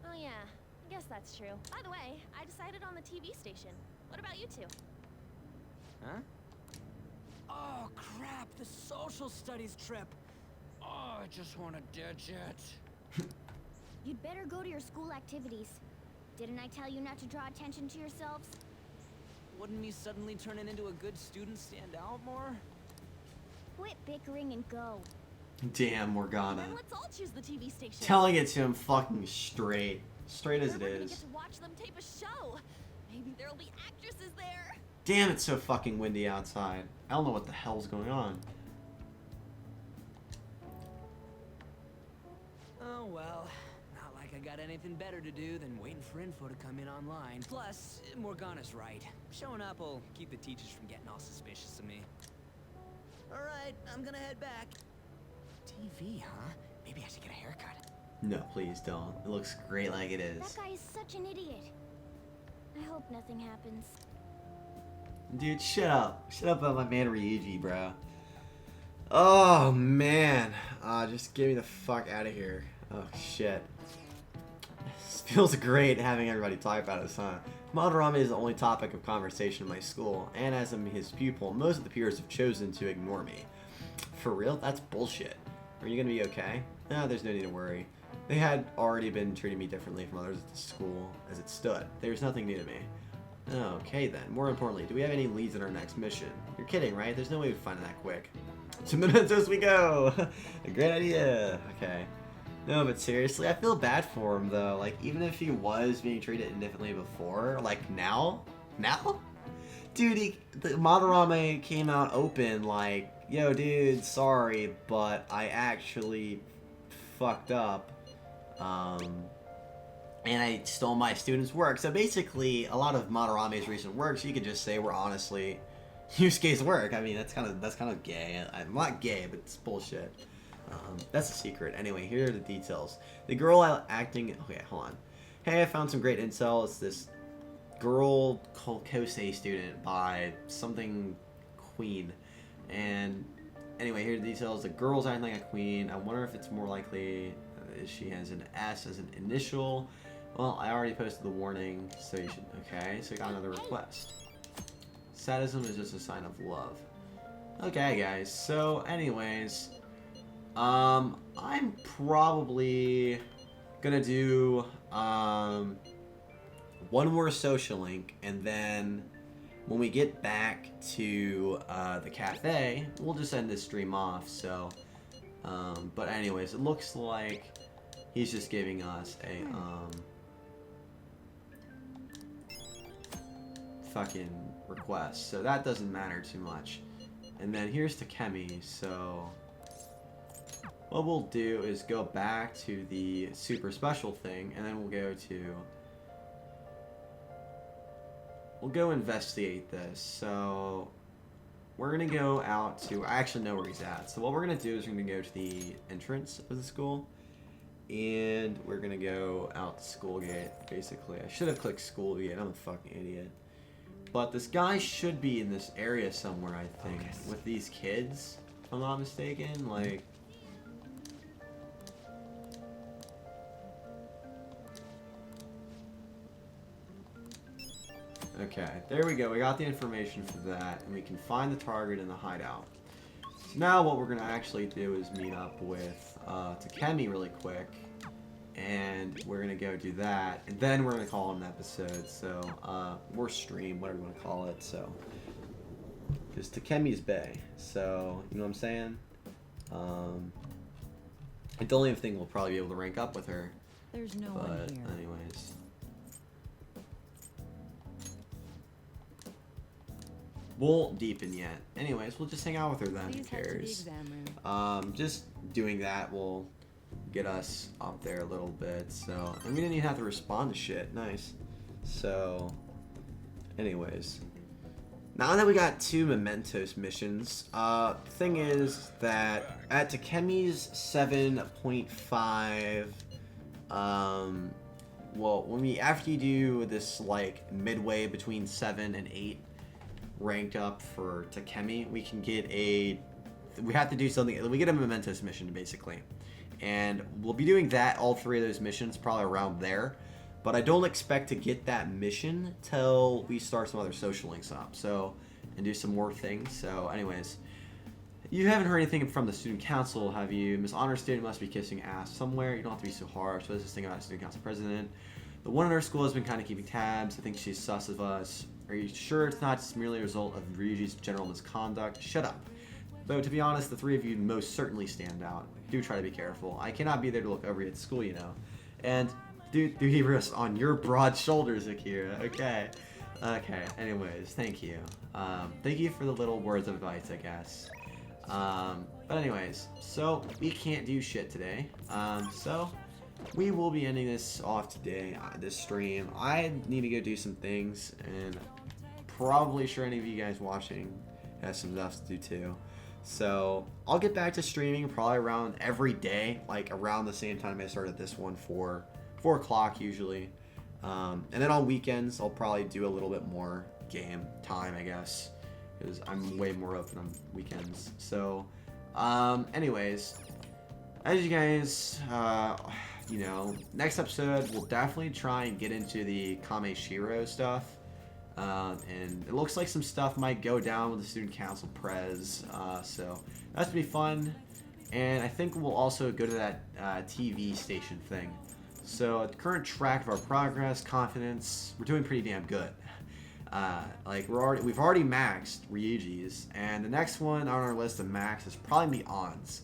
Oh yeah, I guess that's true. By the way, I decided on the TV station. What about you two? Huh? Oh crap, the social studies trip. Oh, I just want to ditch it. You'd better go to your school activities. Didn't I tell you not to draw attention to yourselves? Wouldn't me suddenly turning into a good student stand out more? Quit bickering and go. Damn, Morgana. Then let's all choose the TV station. Telling it to him fucking straight. Straight as it We're gonna is. get to watch them tape a show. Maybe there'll be actresses there. Damn, it's so fucking windy outside. I don't know what the hell's going on. Oh well, not like I got anything better to do than waiting for info to come in online. Plus, Morgana's right. Showing up will keep the teachers from getting all suspicious of me. Alright, I'm gonna head back. TV, huh? Maybe I should get a haircut. No, please don't. It looks great like it is. That guy is such an idiot. I hope nothing happens. Dude, shut up. Shut up about my man Ryuji, bro. Oh, man. Just get me the fuck out of here. Oh, shit. This feels great having everybody talk about this, huh? Madarame is the only topic of conversation in my school, and as I'm his pupil, most of the peers have chosen to ignore me. For real? That's bullshit. Are you gonna be okay? No, there's no need to worry. They had already been treating me differently from others at the school as it stood. There's nothing new to me. Okay then, more importantly, do we have any leads in our next mission? You're kidding, right? There's no way we'd find it that quick. To Mementos we go! A great idea! Okay. No, but seriously, I feel bad for him though. Like, even if he was being treated indifferently before, like now? Now? Dude, the Madarame came out open like, yo dude, sorry, but I actually fucked up. And I stole my students' work. So basically, a lot of Madarame's recent works, you could just say were honestly Yusuke's work. I mean, that's kind of gay. I'm not gay, but it's bullshit. That's a secret. Anyway, here are the details. The girl acting... Okay, hold on. Hey, I found some great intel. It's this girl called Kosei student by something queen. And anyway, here are the details. The girl's acting like a queen. I wonder if it's more likely she has an S as an initial. Well, I already posted the warning, so you should... Okay, so we got another request. Sadism is just a sign of love. Okay, guys. So, anyways... I'm probably gonna do one more social link, and then when we get back to the cafe, we'll just end this stream off. So, but anyways, it looks like he's just giving us a fucking request, so that doesn't matter too much. And then here's Takemi, so. What we'll do is go back to the super special thing, and then we'll go investigate this. So we're gonna go out to, I actually know where he's at. So what we're gonna do is we're gonna go to the entrance of the school, and we're gonna go out the school gate, basically. I should have clicked school gate, I'm a fucking idiot. But this guy should be in this area somewhere, I think, with these kids, if I'm not mistaken, like... Okay, there we go. We got the information for that, and we can find the target in the hideout. So now what we're going to actually do is meet up with Takemi really quick, and we're going to go do that, and then we're going to call it an episode, so, or stream, whatever you want to call it, so. Because Takemi's bae, so, you know what I'm saying? I don't even think we'll probably be able to rank up with her. There's no one here. Anyways. Won't deepen yet. Anyways, we'll just hang out with her then. Who cares? Just doing that will get us up there a little bit. So, and we didn't even have to respond to shit. Nice. So, anyways, now that we got 2 Mementos missions, the thing is that at Takemi's 7.5, well, after you do this like midway between 7 and 8. ranked up for Takemi, we can get we have to do something. We get a Mementos mission, basically. And we'll be doing that, all 3 of those missions, probably around there. But I don't expect to get that mission till we start some other social links up. So, and do some more things. So, anyways. You haven't heard anything from the student council, have you? Miss Honor Student must be kissing ass somewhere. You don't have to be so harsh. What is this thing about student council president? The one in our school has been kind of keeping tabs. I think she's sus of us. Are you sure it's not just merely a result of Ryuji's general misconduct? Shut up. Though, to be honest, the 3 of you most certainly stand out. Do try to be careful. I cannot be there to look over you at school, you know. And do he rest on your broad shoulders, Akira. Okay. Okay, anyways, thank you. Thank you for the little words of advice, I guess. But anyways, so we can't do shit today. So we will be ending this off today, this stream. I need to go do some things, and probably sure any of you guys watching has some stuff to do too. So I'll get back to streaming probably around every day, like around the same time I started this one, 4 o'clock usually. And then on weekends, I'll probably do a little bit more game time, I guess, because I'm way more open on weekends. So, anyways, as you guys, you know, next episode, we'll definitely try and get into the Kame Shiro stuff. And it looks like some stuff might go down with the student council prez, so that's gonna be fun. And I think we'll also go to that TV station thing. So at the current track of our progress, confidence, we're doing pretty damn good. Like we've already maxed Ryuji's, and the next one on our list of max is probably On's.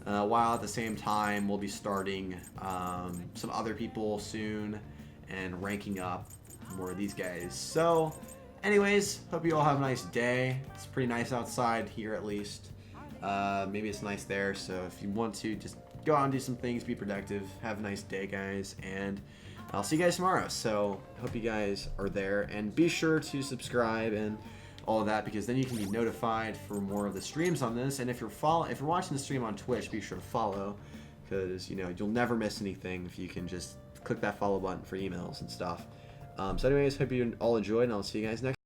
While at the same time we'll be starting some other people soon and ranking up more of these guys. So anyways, hope you all have a nice day. It's pretty nice outside here, at least. Maybe it's nice there, so if you want to, just go out and do some things, be productive. Have a nice day, guys, and I'll see you guys tomorrow. So hope you guys are there, and be sure to subscribe and all of that, because then you can be notified for more of the streams on this. And if you're watching the stream on Twitch, be sure to follow, because you know you'll never miss anything if you can just click that follow button for emails and stuff. So anyways, hope you all enjoyed, and I'll see you guys next